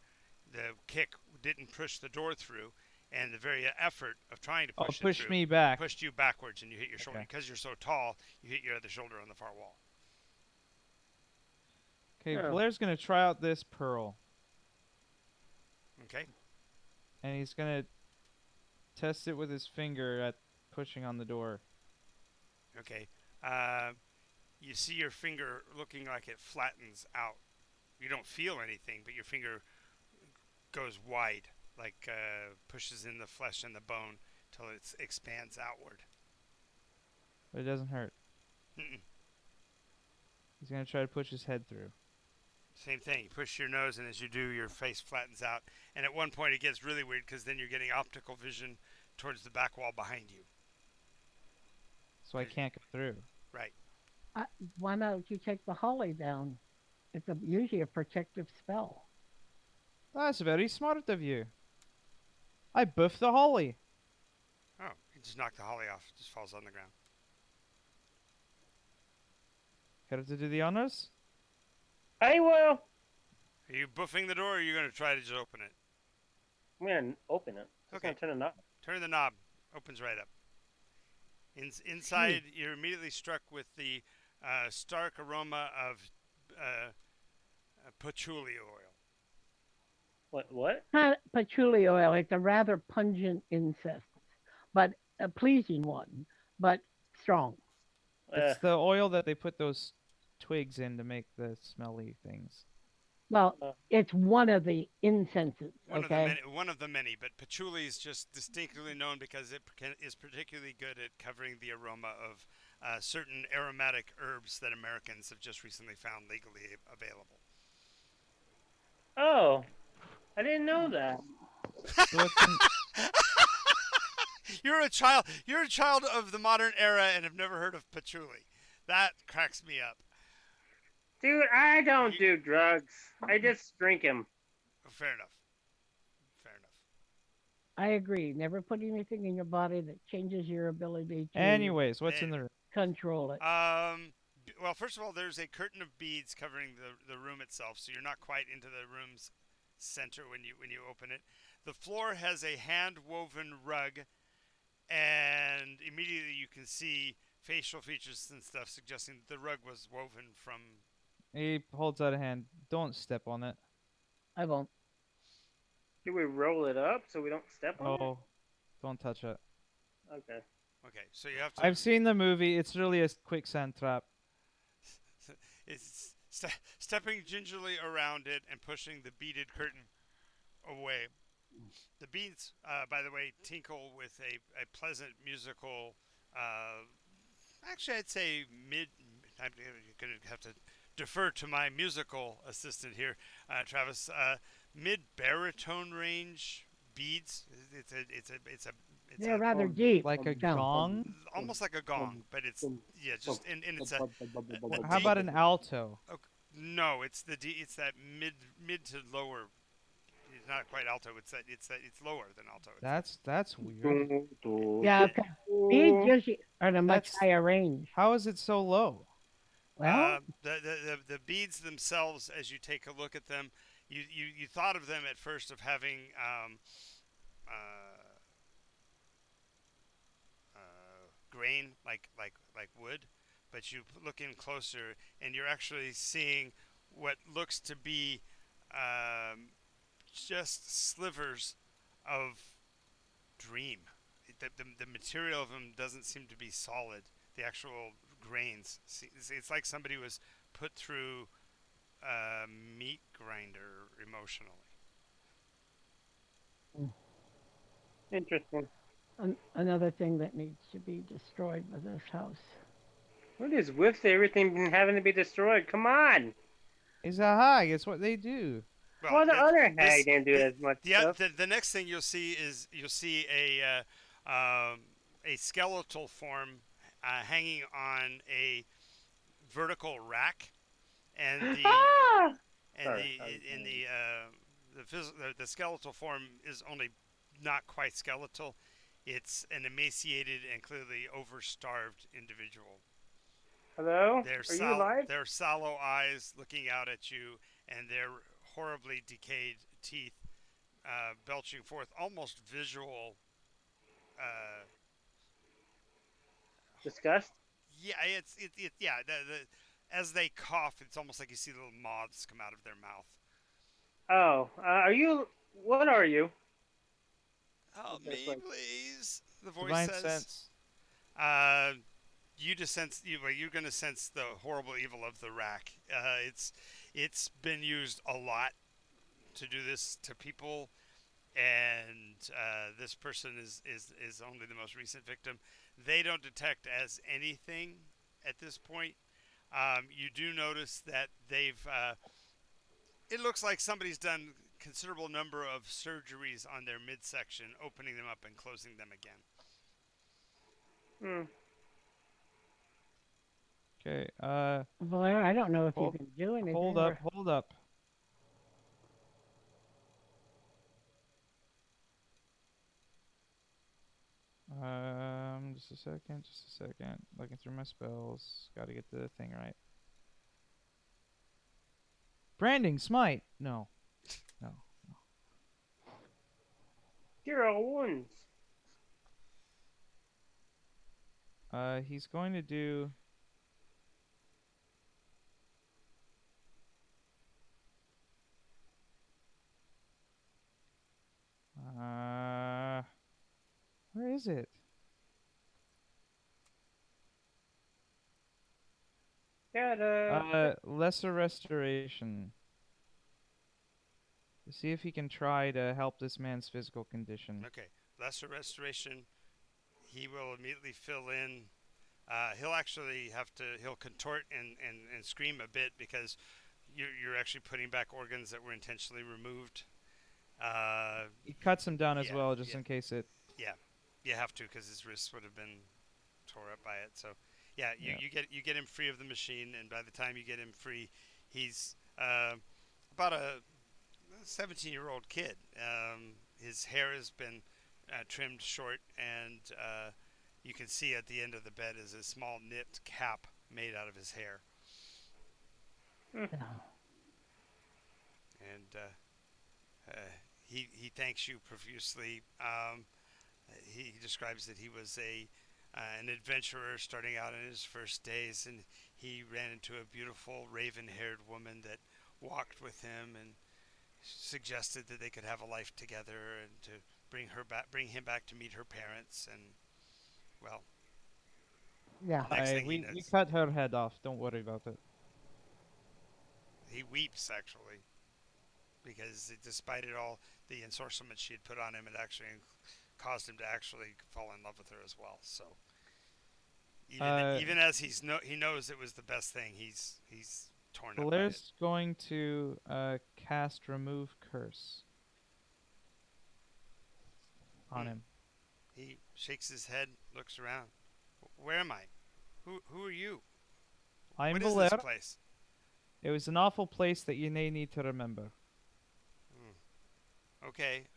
the kick didn't push the door through, and the very effort of trying to push it Push through me back. pushed you backwards, and you hit your shoulder. Okay. Because you're so tall, you hit your other shoulder on the far wall. Okay, Oh. Blair's gonna try out this pearl, Okay. and he's gonna test it with his finger at pushing on the door. Okay. You see your finger looking like it flattens out. You don't feel anything, but your finger goes wide, like pushes in the flesh and the bone till it expands outward. but it doesn't hurt. Mm-mm. He's gonna try to push his head through. Same thing. You push your nose, and as you do, your face flattens out. And at one point, it gets really weird because then you're getting optical vision towards the back wall behind you. So I can't go through. Right. I, why not you take the holly down? It's usually a protective spell. That's very smart of you. I buffed the holly. Oh, you just knock the holly off. It just falls on the ground. Care to do the honors? I will. Are you buffing the door, or are you going to try to just open it? I'm gonna open it. Just Okay. gonna turn the knob. Turn the knob. Opens right up. Inside, you're immediately struck with the stark aroma of patchouli oil. What? Not patchouli oil. It's a rather pungent incense, but a pleasing one, but strong. It's the oil that they put those twigs in to make the smelly things. Well, Uh. it's one of the incenses. One Okay. of the many, but patchouli is just distinctly known because it is particularly good at covering the aroma of certain aromatic herbs that Americans have just recently found legally available. Oh, I didn't know that. So it's in- You're a child. You're a child of the modern era and have never heard of patchouli. That cracks me up. Dude, I don't do drugs. I just drink them. Fair enough. Fair enough. I agree. Never put anything in your body that changes your ability to Anyways, what's in the room? control it. Well, first of all, there's a curtain of beads covering the room itself, so you're not quite into the room's center when you open it. The floor has a hand-woven rug, and immediately you can see facial features and stuff suggesting that the rug was woven from. He holds out a hand. Don't step on it. I won't. Do we roll it up so we don't step on Oh, don't touch it. it? Okay. Okay, so you have to. I've seen the movie. It's really a quicksand trap. It's stepping gingerly around it and pushing the beaded curtain away. The beads, by the way, tinkle with a pleasant musical. Actually, I'd say mid. I'm going to have to defer to my musical assistant here, Travis. Mid baritone range beads. They're rather deep. Like a down. gong? almost like a gong, but it's just and it's a. How about an alto? No, it's it's that mid to lower. It's not quite alto. It's lower than alto. That's weird. Yeah, okay. Beads usually are at a much That's- higher range. How is it so low? Well, The beads themselves, as you take a look at them, you thought of them at first of having grain like wood, but you look in closer and you're actually seeing what looks to be just slivers of dream. The material of them doesn't seem to be solid. The actual grains, it's like somebody was put through a meat grinder emotionally. Interesting. another thing that needs to be destroyed with this house. What is with everything having to be destroyed? Come on. It's a hag. It's what they do. Well, the other hag this- didn't do as much stuff. the next thing you'll see is a skeletal form hanging on a vertical rack, and the Ah! and Sorry, the sorry. in the skeletal form is only not quite skeletal. It's an emaciated and clearly overstarved individual. Hello? Their Are you alive? their sallow eyes looking out at you, and their horribly decayed teeth belching forth almost visual. Disgust? Yeah, yeah. As they cough, it's almost like you see little moths come out of their mouth. Oh, are you? What are you? Help That's me, like- please. The voice Divine says. sense. You just sense you're going to sense the horrible evil of the rack. It's been used a lot to do this to people. and this person is only the most recent victim. They don't detect as anything at this point. You do notice that they've. It looks like somebody's done considerable number of surgeries on their midsection, opening them up and closing them again. Hmm. Okay. Blair, I don't know if you Hold, can do anything. hold up, hold up. Just a second, just a second. Looking through my spells. Got to get the thing right. Branding smite. No, no. Zero wounds. He's going to do. Where is it? Lesser restoration. To see if he can try to help this man's physical condition. Okay, lesser restoration. He will immediately fill in. He'll actually have to. He'll contort and scream a bit because you're actually putting back organs that were intentionally removed. He cuts him down as yeah, well, just yeah. in case it. Yeah, you have to because his wrists would have been tore up by it. So, yeah, you get him free of the machine, and by the time you get him free, he's about a 17-year-old kid. His hair has been trimmed short, and you can see at the end of the bed is a small knit cap made out of his hair. And he thanks you profusely. He describes that he was an adventurer starting out in his first days, and he ran into a beautiful raven-haired woman that walked with him and suggested that they could have a life together and to bring him back to meet her parents. And well, Yeah. next thing he We knows, cut her head off. Don't worry about it. he weeps actually because despite it all, the ensorcement she had put on him had actually caused him to actually fall in love with her as well. So even as he knows it was the best thing, he's torn up by it. Blair's going to cast remove curse on him. He shakes his head, looks around. Where am I? Who are you? I'm What is Blair. this place? It was an awful place that you may need to remember. Okay.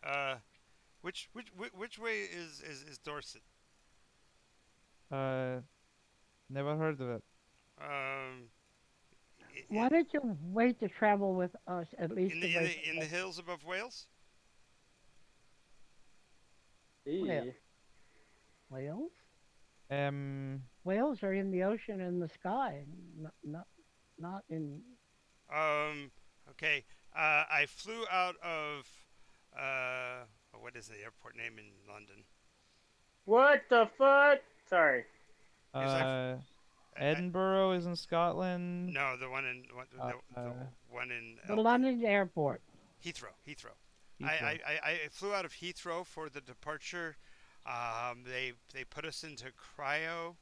Which way is Dorset? Never heard of it. Why don't you wait to travel with us at least? In the hills above Wales? Eee. Whales? Whales are in the ocean and the sky, not in. Okay. I flew out of what is the airport name in London? What the fuck? Sorry. Edinburgh is in Scotland. No, the one in the one in The London airport. Heathrow. I flew out of Heathrow for the departure. They put us into cryo.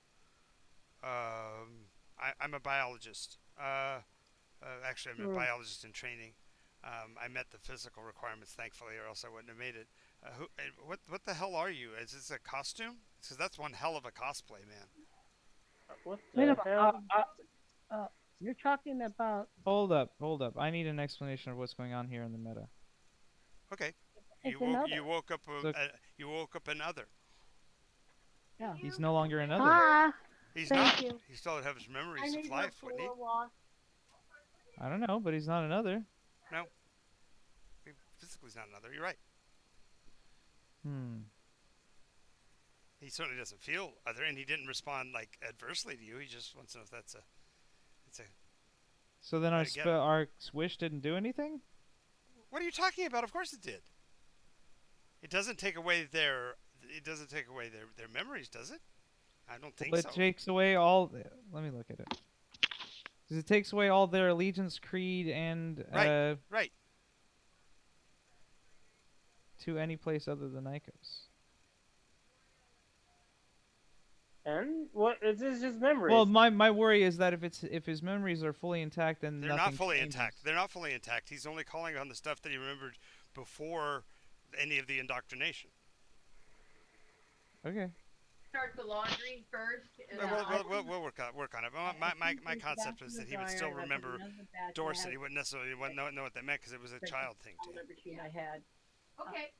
I'm a biologist. Actually, I'm a biologist in training. I met the physical requirements, thankfully, or else I wouldn't have made it. What the hell are you? Is this a costume? Because that's one hell of a cosplay, man. What the hell? You're talking about. Hold up. I need an explanation of what's going on here in the meta. Okay. You woke up another. Yeah. He's no longer another. Ah, He's not. You. He still has memories of life, wouldn't he? I don't know, but he's not another. No. Physically, he's not another. You're right. He certainly doesn't feel other, and he didn't respond like adversely to you. He just wants to know if that's a. So then our wish didn't do anything? What are you talking about? Of course it did. It doesn't take away their memories, does it? I don't think so. It takes away all. Let me look at it. Because it takes away all their allegiance, creed, and right. to any place other than Nycos. And what? It's just memories. Well, my worry is that if his memories are fully intact, then They're nothing not fully changes. intact. They're not fully intact. He's only calling on the stuff that he remembered before any of the indoctrination. Okay. Start the laundry first. And We'll work on it. My concept was that he would still remember Dorset. He wouldn't necessarily know what that meant because it was a child thing to him. Number two I had, okay.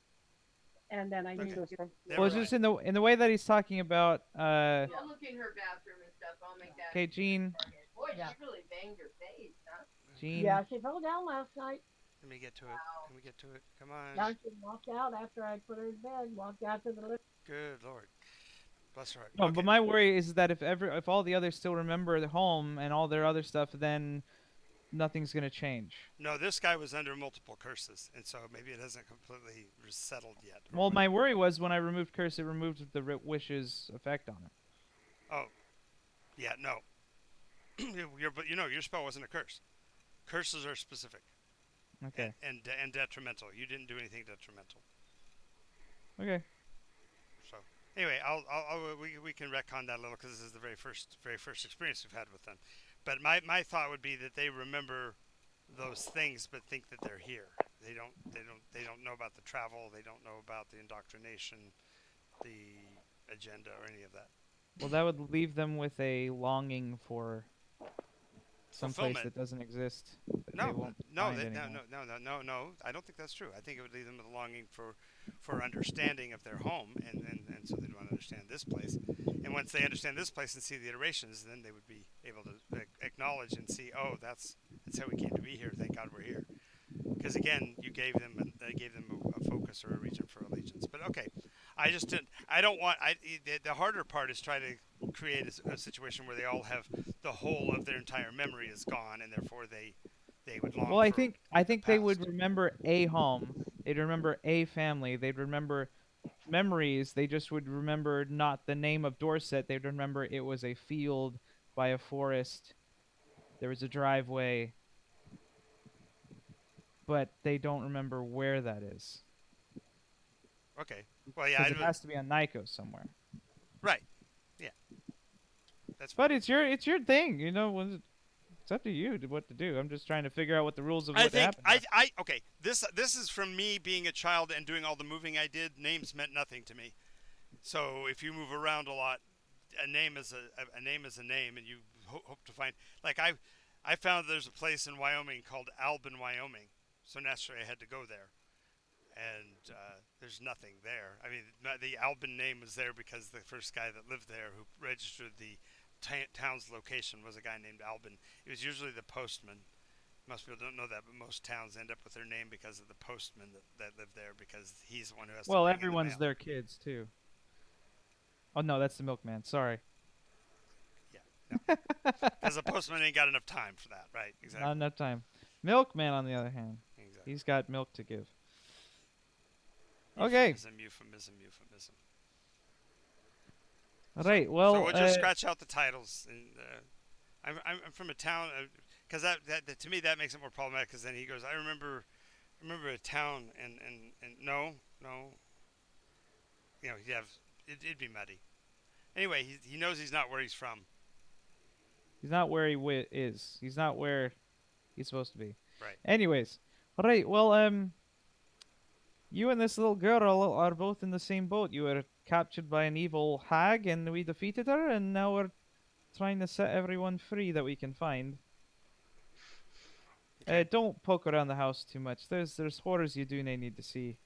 and then I knew. Okay. Well, it's just in the way that he's talking about. I'll look in her bathroom and stuff. I'll make that. Okay, Jean. Boy, Yeah. she really banged her face, huh? Jean. Yeah, she fell down last night. Let me get to it. Can we get to it? Come on. Now she walked out after I put her in bed. Walked out to the living. Good Lord. Bless her heart. No, Okay. but my worry is that if all the others still remember the home and all their other stuff, then nothing's gonna change. No, this guy was under multiple curses, and so maybe it hasn't completely settled yet. Well, my worry was when I removed curse, it removed the wish's effect on it. Oh, yeah, no. But your spell wasn't a curse. Curses are specific. Okay. And detrimental. You didn't do anything detrimental. Okay. So anyway, we can retcon that a little because this is the very first experience we've had with them. But my thought would be that they remember those things, but think that they're here. They don't know about the travel. They don't know about the indoctrination, the agenda, or any of that. Well, that would leave them with a longing for some place Fulfillment. that doesn't exist. That they No, won't no, find no, anymore. no. I don't think that's true. I think it would leave them with a longing for understanding of their home, and so they'd want to understand this place. And once they understand this place and see the iterations, then they would be able to acknowledge and see, oh, that's how we came to be here. Thank God we're here. Because again, they gave them a focus or a region for allegiance. But okay, I just didn't. I don't want. The harder part is try to create a situation where they all have the whole of their entire memory is gone, and therefore they would long. Well, I for think they would past. remember a home. They'd remember a family. They'd remember memories. They just would remember not the name of Dorset. They'd remember it was a field by a forest. There was a driveway. But they don't remember where that is. Okay. Well, yeah, Because it has to be on Nycos somewhere. right. Yeah. That's. But it's your thing, you know. It's up to you what to do. I'm just trying to figure out what the rules of I what think happened. okay. This is from me being a child and doing all the moving I did. Names meant nothing to me. So if you move around a lot, a name is a name is a name, and you hope to find. Like I found there's a place in Wyoming called Albin, Wyoming. So naturally I had to go there, and there's nothing there. I mean, the Albin name was there because the first guy that lived there who registered the town's location was a guy named Albin. It was usually the postman. Most people don't know that, but most towns end up with their name because of the postman that lived there, because he's the one who has to Well, bring in the everyone's mail. their kids too. Oh no, that's the milkman. Sorry. Because the postman ain't got enough time for that, right? Exactly. Not enough time. Milkman, on the other hand, Exactly. he's got milk to give. Okay. Euphemism. All right. Well, So we'll just scratch out the titles. And I'm from a town, because that to me that makes it more problematic. Because then he goes, I remember a town, and no, he'd have it'd be muddy. Anyway, he knows he's not where he's from. he's not where he is. He's not where he's supposed to be. Right. Anyways, all right. Well, you and this little girl are both in the same boat. You were captured by an evil hag, and we defeated her, and now we're trying to set everyone free that we can find. Okay. Don't poke around the house too much. There's horrors you do need to see.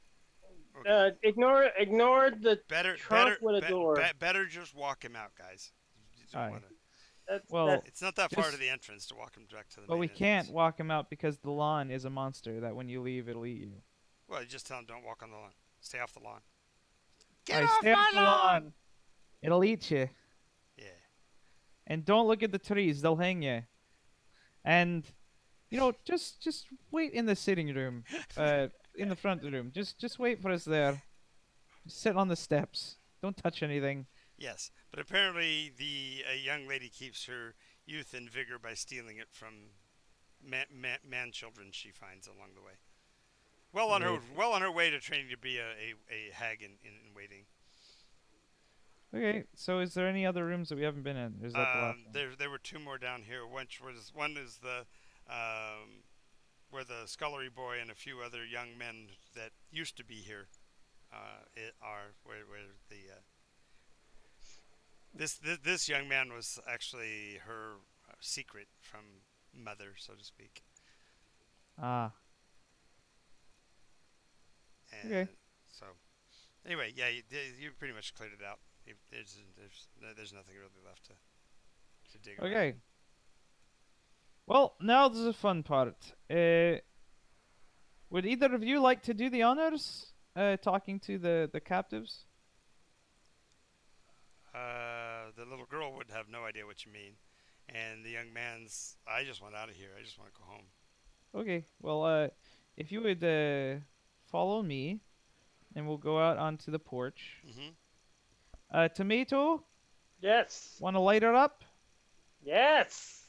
Okay. Ignore the better trunk with a door. better just walk him out, guys. You don't Aye. wanna- Well, it's not that far just- to the entrance to walk him direct to the But main we can't entrance. walk him out because the lawn is a monster that when you leave, it'll eat you. Well, you just tell him don't walk on the lawn. Stay off the lawn. Alright, stay off the lawn. It'll eat you. Yeah. And don't look at the trees; they'll hang you. And just wait in the sitting room, in the front room. Just wait for us there. Just sit on the steps. Don't touch anything. Yes, but apparently a young lady keeps her youth and vigor by stealing it from man children she finds along the way. well on her way to training to be a hag in waiting. Okay, so is there any other rooms that we haven't been in? Or is that the last one? There were two more down here. One is the where the scullery boy and a few other young men that used to be here are where the this young man was actually her secret from mother, so to speak. Ah. And Okay. so anyway, yeah, you pretty much cleared it out. There's nothing really left to dig around. Okay. Well, now there's a fun part. Would either of you like to do the honors? Talking to the captives? The little girl would have no idea what you mean, and the young man's. I just want out of here. I just want to go home. Okay. Well, if you would follow me, and we'll go out onto the porch. Mm-hmm. Tomato, Yes. want to light her up? Yes.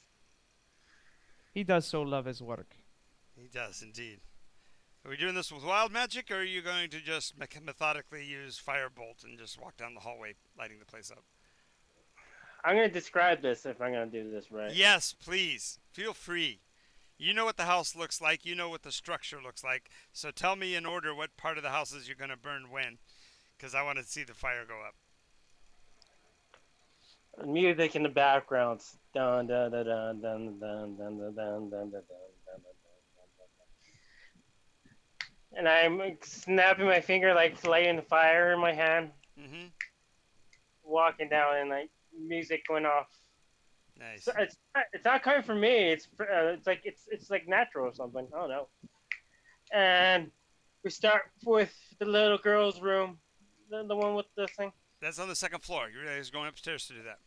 He does so love his work. He does indeed. Are we doing this with wild magic, or are you going to just methodically use firebolt and just walk down the hallway, lighting the place up? I'm gonna describe this if I'm gonna do this right. Yes, please. Feel free. You know what the house looks like. You know what the structure looks like. So tell me in order what part of the houses you're going to burn when, because I want to see the fire go up. Music in the background. Dun dun dun dun dun dun dun dun dun dun dun dun. And I'm snapping my finger, like lighting the fire in my hand, Mm-hmm. walking down, and like music going off. Nice. So it's not coming from me. It's like natural or something. I don't know. And we start with the little girl's room, the one with the thing. That's on the second floor. You're guys going upstairs to do that.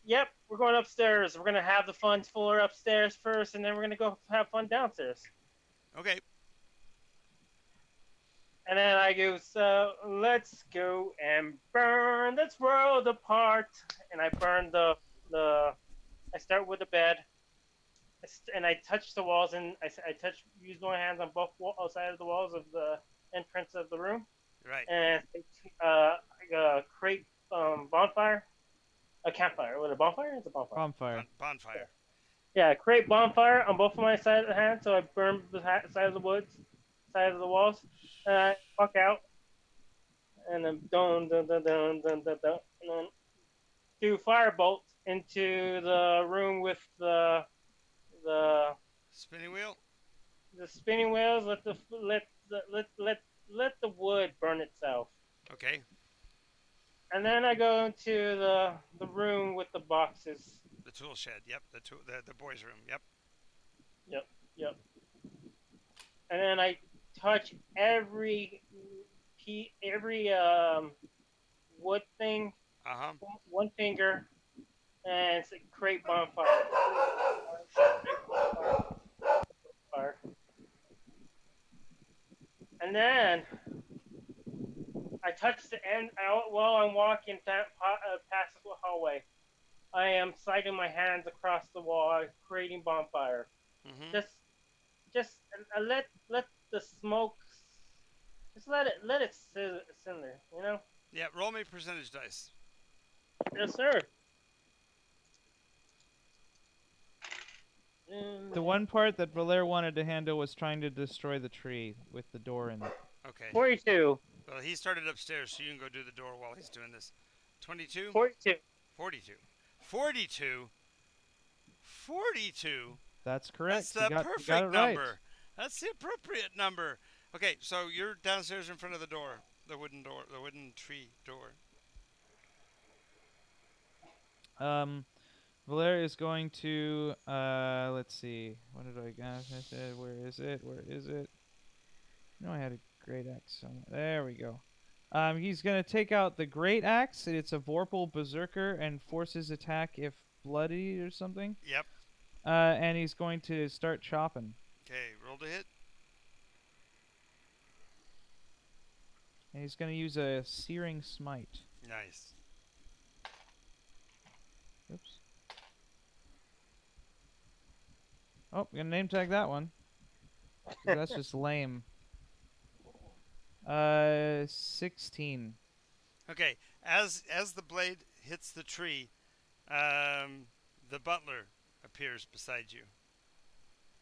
Yep, we're going upstairs. We're gonna have the fun floor upstairs first, and then we're gonna go have fun downstairs. Okay. And then I go, so let's go and burn this world apart. And I burn the. I start with the bed, and I touch the walls, and I use my hands on both sides of the walls of the entrance of the room. Right. And create bonfire, a campfire. What, a bonfire? It's a bonfire. Bonfire. Bonfire. Yeah, create bonfire on both of my sides of the hands, so I burn the side of the woods, side of the walls, and I walk out, and then dun dun dun dun dun dun dun, and then do firebolt into the room with the spinning wheel. The spinning wheels. Let the wood burn itself. Okay. And then I go into the room with the boxes. The tool shed. Yep. The boys' room. Yep. Yep. And then I touch every wood thing. Uh-huh. One finger, and create bonfire. And then I touch the end while I'm walking past the hallway. I am sliding my hands across the wall, creating bonfire. Mm-hmm. Just let the smoke. Just let it simmer, you know. Yeah. Roll me percentage dice. Yes, sir. The one part that Valer wanted to handle was trying to destroy the tree with the door in it. Okay. 42. Well, he started upstairs, so you can go do the door while he's doing this. 22? 42. 42. 42? 42? That's correct. That's the you perfect got it number. Right. That's the appropriate number. Okay, so you're downstairs in front of the door. The wooden door. The wooden tree door. Valer is going to, let's see. What did I got? Where is it? No, I had a great axe somewhere. There we go. He's going to take out the great axe. It's a Vorpal Berserker and forces attack if bloody or something. Yep. And he's going to start chopping. Okay, roll to hit. And he's going to use a Searing Smite. Nice. Oops. Oh, gonna name tag that one. 'Cause that's just lame. 16. Okay, as the blade hits the tree, the butler appears beside you.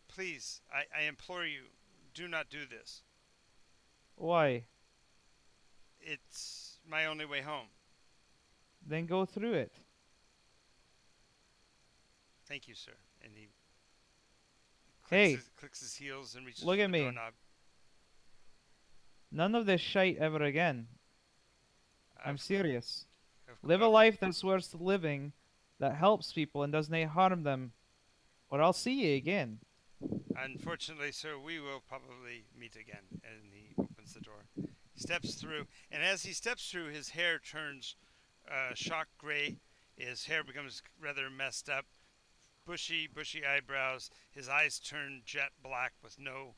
Please, I implore you, do not do this. Why? It's my only way home. Then go through it. Thank you, sir. And he Hey, clicks his heels and reaches look for at the me. doorknob. None of this shite ever again. I'm Of- serious. of- Live a of- life that's worth living, that helps people and doesn't harm them, or I'll see you again. Unfortunately, sir, we will probably meet again. And he opens the door. He steps through, and as he steps through, his hair turns shock gray. His hair becomes rather messed up. Bushy eyebrows. His eyes turn jet black with no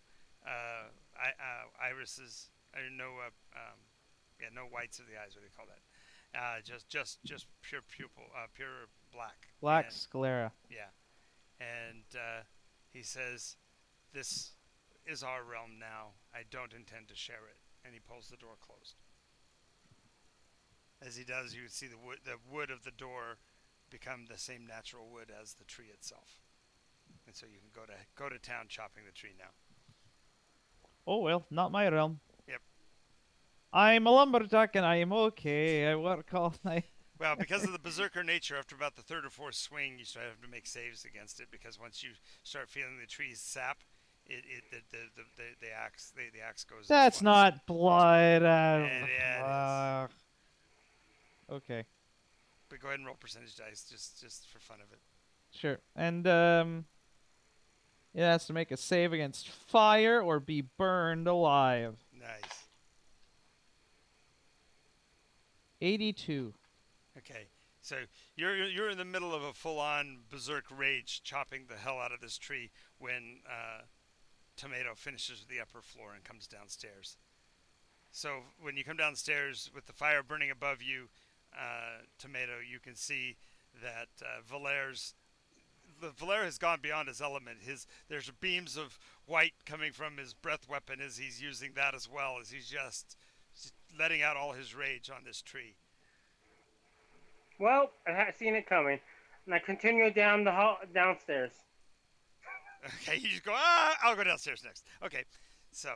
irises, or no whites of the eyes. What do they call that? Just pure pupil, pure black. Black And, sclera. yeah, and he says, "This is our realm now. I don't intend to share it." And he pulls the door closed. As he does, you see the wood of the door become the same natural wood as the tree itself, and so you can go to town chopping the tree now. Oh well, not my realm. Yep. I'm a lumberjack and I am okay. I work all night. Well, because of the berserker nature, after about the third or fourth swing, you start having to make saves against it. Because once you start feeling the tree's sap, the axe goes. That's not blood. Yeah, it is. Okay. But go ahead and roll percentage dice, just for fun of it. Sure. And it has to make a save against fire or be burned alive. Nice. 82. Okay, so you're in the middle of a full-on berserk rage, chopping the hell out of this tree when Tomato finishes the upper floor and comes downstairs. So when you come downstairs with the fire burning above you, Tomato, you can see that Valer has gone beyond his element. There's beams of white coming from his breath weapon as he's using that as well, as he's just letting out all his rage on this tree. Well, I had seen it coming, and I continue down the hall downstairs. Okay, you just go, I'll go downstairs next. Okay, so.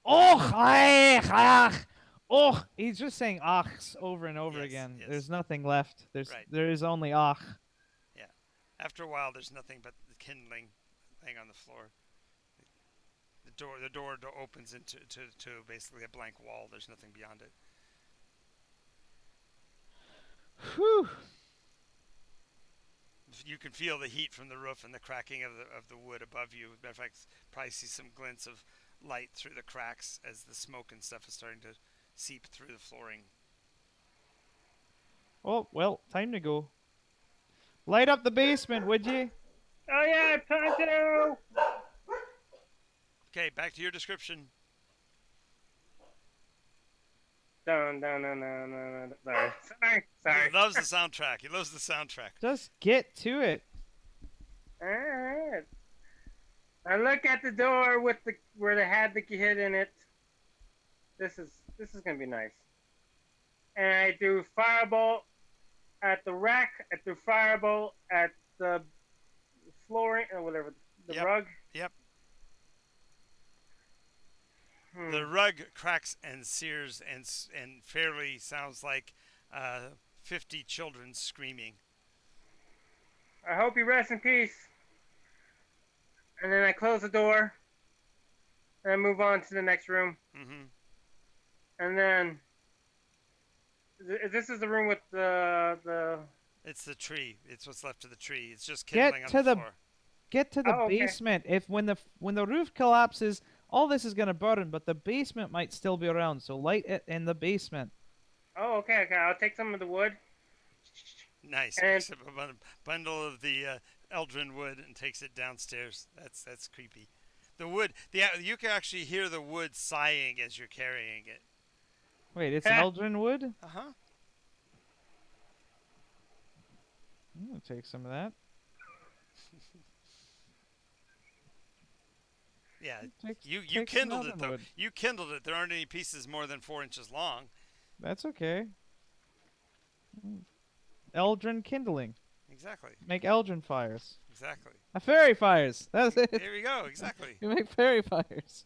Och, ach. Och. He's just saying achs over and over Yes, again. yes. There's nothing left. Right. There is only ach. Yeah. After a while, there's nothing but the kindling laying on the floor. The door opens into to basically a blank wall. There's nothing beyond it. Whew. You can feel the heat from the roof and the cracking of the wood above you. As a matter of fact, probably see some glints of light through the cracks as the smoke and stuff is starting to seep through the flooring. Oh, well, time to go. Light up the basement, would you? Oh yeah, time to. Okay, back to your description. Dun, dun, dun, dun, dun, dun. Sorry. He loves the soundtrack. He loves the soundtrack. Just get to it. Alright. I look at the door with where they had the kid in it. This is gonna be nice. And I do firebolt at the rack. I do firebolt at the flooring or whatever, the rug. Yep. The rug cracks and sears and fairly sounds like 50 children screaming. I hope you rest in peace. And then I close the door. And I move on to the next room. Mm-hmm. And then this is the room with the. It's the tree. It's what's left of the tree. It's just kindling on the floor. Get to the basement. If when the roof collapses, all this is gonna burn, but the basement might still be around. So light it in the basement. Oh, okay. I'll take some of the wood. Nice. Picks up a bundle of the Eldrin wood and takes it downstairs. That's creepy. The wood. You can actually hear the wood sighing as you're carrying it. Wait, it's Eldrin wood? Uh-huh. I'm gonna take some of that. Yeah, Takes- you takes kindled it mountain though. wood. You kindled it. There aren't any pieces more than 4 inches long. That's okay. Eldrin kindling. Exactly. Make Eldrin fires. Exactly. Fairy fires. That's it. There we go. Exactly. You make fairy fires.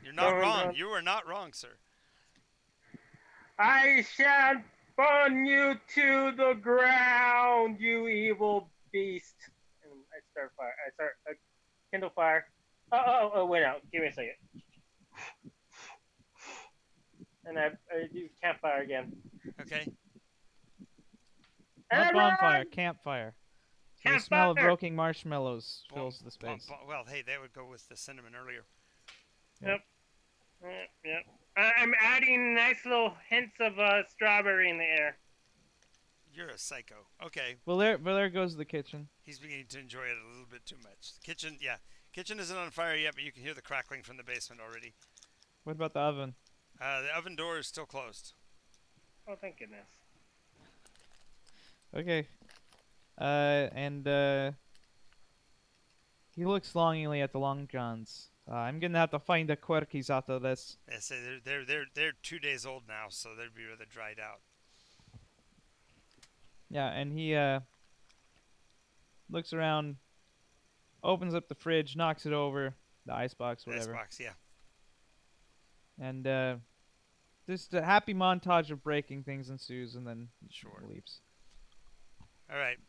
You're not Dun, wrong. dun. You are not wrong, sir. I shall burn you to the ground, you evil beast. And I start fire. I start kindle fire. Oh, wait out. Give me a second. And I do campfire again. Okay. And Not I bonfire, run! campfire. So the smell of Campfire! roasting marshmallows fills the space. Well, hey, that would go with the cinnamon earlier. Yep. Yep. I'm adding nice little hints of strawberry in the air. You're a psycho. Okay. Well, there goes the kitchen. He's beginning to enjoy it a little bit too much. The kitchen, yeah. Kitchen isn't on fire yet, but you can hear the crackling from the basement already. What about the oven? The oven door is still closed. Oh, thank goodness. Okay. He looks longingly at the long johns. I'm gonna have to find the quirkies out of this. They say they're 2 days old now, so they'd be rather dried out. Yeah, and he looks around, opens up the fridge, knocks it over, the icebox, whatever. Icebox, yeah. And just a happy montage of breaking things ensues, and then Sure. leaves. All right.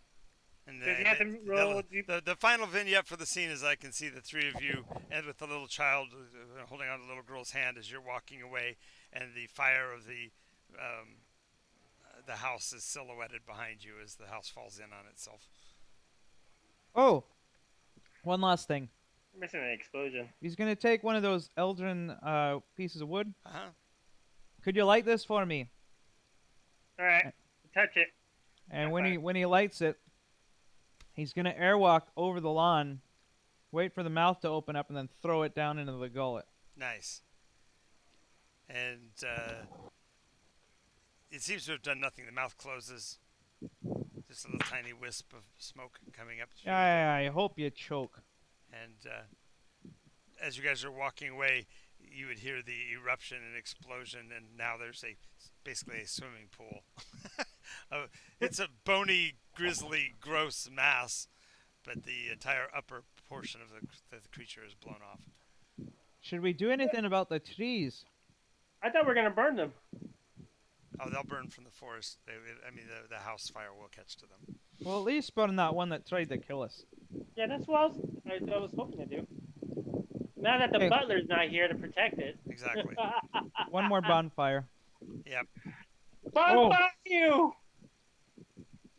And Does he have to roll the final vignette for the scene is I can see the three of you and with the little child holding on to the little girl's hand as you're walking away, and the fire of the house is silhouetted behind you as the house falls in on itself. Oh, one last thing. I'm missing an explosion. He's gonna take one of those Eldrin pieces of wood. Uh-huh. Could you light this for me? All right, touch it. And Okay. when he lights it, he's gonna airwalk over the lawn, wait for the mouth to open up, and then throw it down into the gullet. Nice. And it seems to have done nothing. The mouth closes. Just a little tiny wisp of smoke coming up. I hope you choke. And as you guys are walking away, you would hear the eruption and explosion, and now there's basically a swimming pool. It's a bony, grisly, gross mass, but the entire upper portion of the creature is blown off. Should we do anything about the trees? I thought we were gonna burn them. Oh, they'll burn from the forest. The house fire will catch to them. Well, at least burn that one that tried to kill us. Yeah, that's what I was hoping to do. Now that the Okay. butler's not here to protect it. Exactly. One more bonfire. Yep. Bonfire you!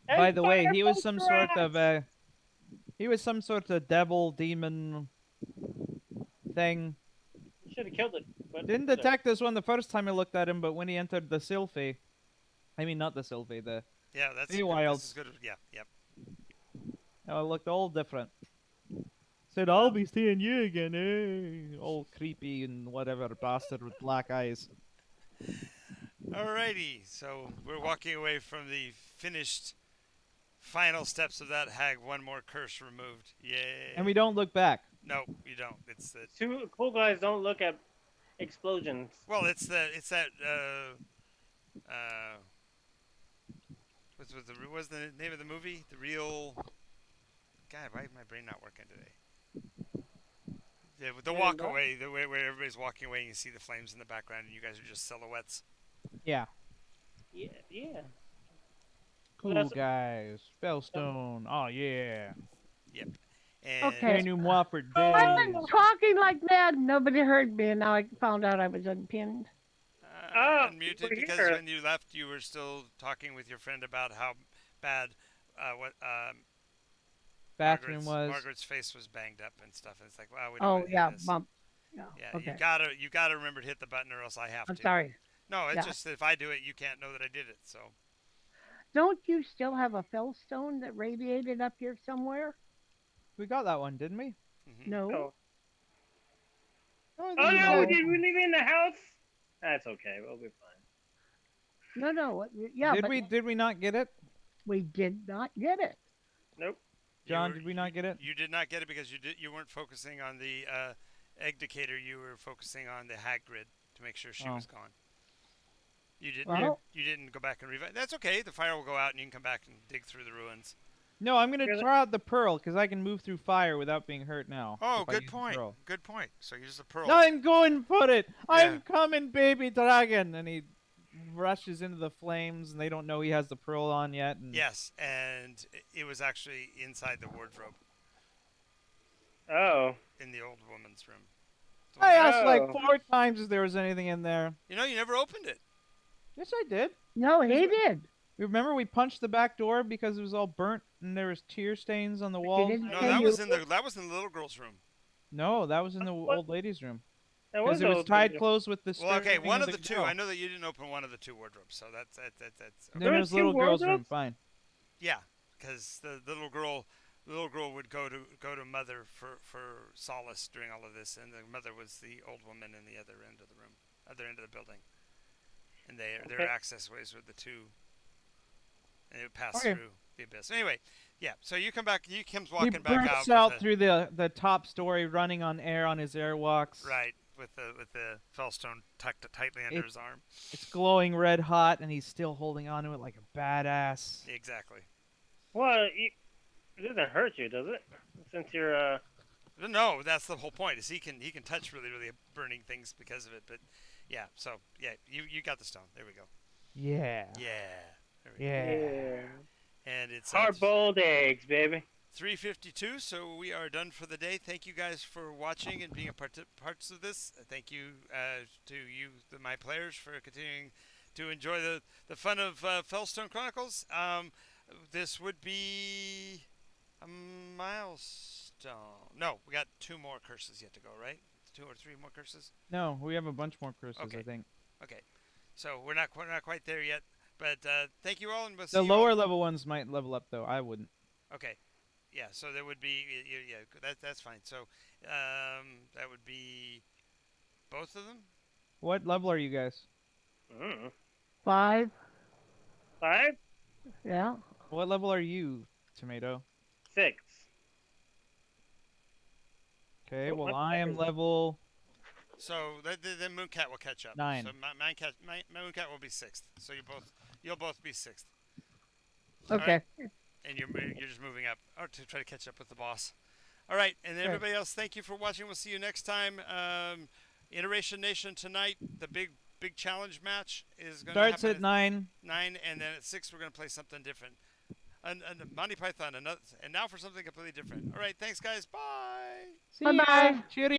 By the way, he was Bonfire some for sort of us! he was some sort of devil demon thing. You should have killed it. But Didn't detect this one the first time I looked at him, but when he entered the Sylphy, I mean not the Sylphy, the Yeah, that's Feywilds. This is good. Yeah, yep. it looked all different. Said I'll be seeing you again, eh? All creepy and whatever bastard with black eyes. Alrighty, so we're walking away from the finished final steps of that hag. One more curse removed. Yay! And we don't look back. No, you don't. It's the two cool guys don't look at explosions. well, it's that what's the name of the movie? The real. God, why is my brain not working today? The walk away, the way where everybody's walking away, and you see the flames in the background, and you guys are just silhouettes. Yeah. Yeah. Cool That's- guys. Fellstone. Oh yeah. Yep. And Okay. Denouement for I've days. been talking like mad. Nobody heard me, and now I found out I was unpinned. unmuted we're because here. when you left, you were still talking with your friend about how bad Bathroom was. Margaret's face was banged up and stuff. And it's like, wow, we don't Oh wanna hear yeah, this. bump. Yeah. Yeah, Okay. you gotta remember to hit the button or else I have I'm to. sorry. No, it's Yeah. just that if I do it, you can't know that I did it. So Don't you still have a Fellstone that radiated up here somewhere? We got that one, didn't we? No. Oh, Oh, oh there you no! go. Did we leave it in the house? That's okay. We'll be fine. No. Yeah, Did but we not get it? we did not get it. Nope. John, did we not get it? You did not get it because you weren't focusing on the egg-dicator. You were focusing on the hag grid to make sure she was gone. You didn't. Well, You didn't go back and revive. That's okay. The fire will go out, and you can come back and dig through the ruins. No, I'm gonna try out the pearl because I can move through fire without being hurt now. Oh, if I good use the point. pearl. Good point. So use the pearl. I'm going for it. I'm Yeah. coming, baby dragon. And he rushes into the flames, and they don't know he has the pearl on yet. And Yes, and it was actually inside the wardrobe Oh. in the old woman's room. I asked like Oh. 4 times if there was anything in there. You know, you never opened it. Yes, I did. no, he did. Remember we punched the back door because it was all burnt and there was tear stains on the walls? didn't No, Can that you- was in the little girl's room. No, that was in the What? old lady's room. That Because it was old tied lady. closed with the Well, okay, string one of the the two. girl. I know that you didn't open one of the 2 wardrobes, so that's okay. Then There it were was 2 little girl's room. wardrobes? Fine. Yeah, because the little girl would go to mother for solace during all of this, and the mother was the old woman in the other end of the room, other end of the building, and their Okay. access ways were the 2, and it would pass Okay. through the abyss. Anyway, yeah. So you come back. Kim's He walking back bursts out. out with through the top story, running on air on his airwalks. right with the Fellstone tucked tightly under his arm. It's glowing red hot, and he's still holding on to it like a badass. Exactly. Well, it doesn't hurt you, does it? Since you're No, that's the whole point. Is he can touch really burning things because of it. But yeah, so yeah, you got the stone. There we go. Yeah. Yeah. There we go. Yeah. And it's hard-boiled eggs, baby. 3:52, so we are done for the day. Thank you guys for watching and being a parts of this. Thank you to you, my players, for continuing to enjoy the fun of Fellstone Chronicles. This would be a milestone. No, we got 2 more curses yet to go, right? 2 or 3 more curses. No, we have a bunch more curses, Okay. I think. Okay, so we're not quite there yet. But thank you all, and we'll see The you lower all. level ones might level up, though. I wouldn't. Okay. Yeah, so there would be, that's fine. So that would be both of them? What level are you guys? 5. 5? Yeah. What level are you, Tomato? 6. Okay, Oh, well, what I am is- level... So the Mooncat will catch up. 9. So my Mooncat will be 6th. So you'll both be 6th. Okay. And you're just moving up to try to catch up with the boss. All right, and Okay. everybody else, thank you for watching. We'll see you next time. Iteration Nation tonight, the big challenge match is going to happen Starts at 9. 9, and then at 6 we're going to play something different. And Monty Python, and now for something completely different. All right, thanks guys. Bye. See Bye-bye. ya. Cheerio.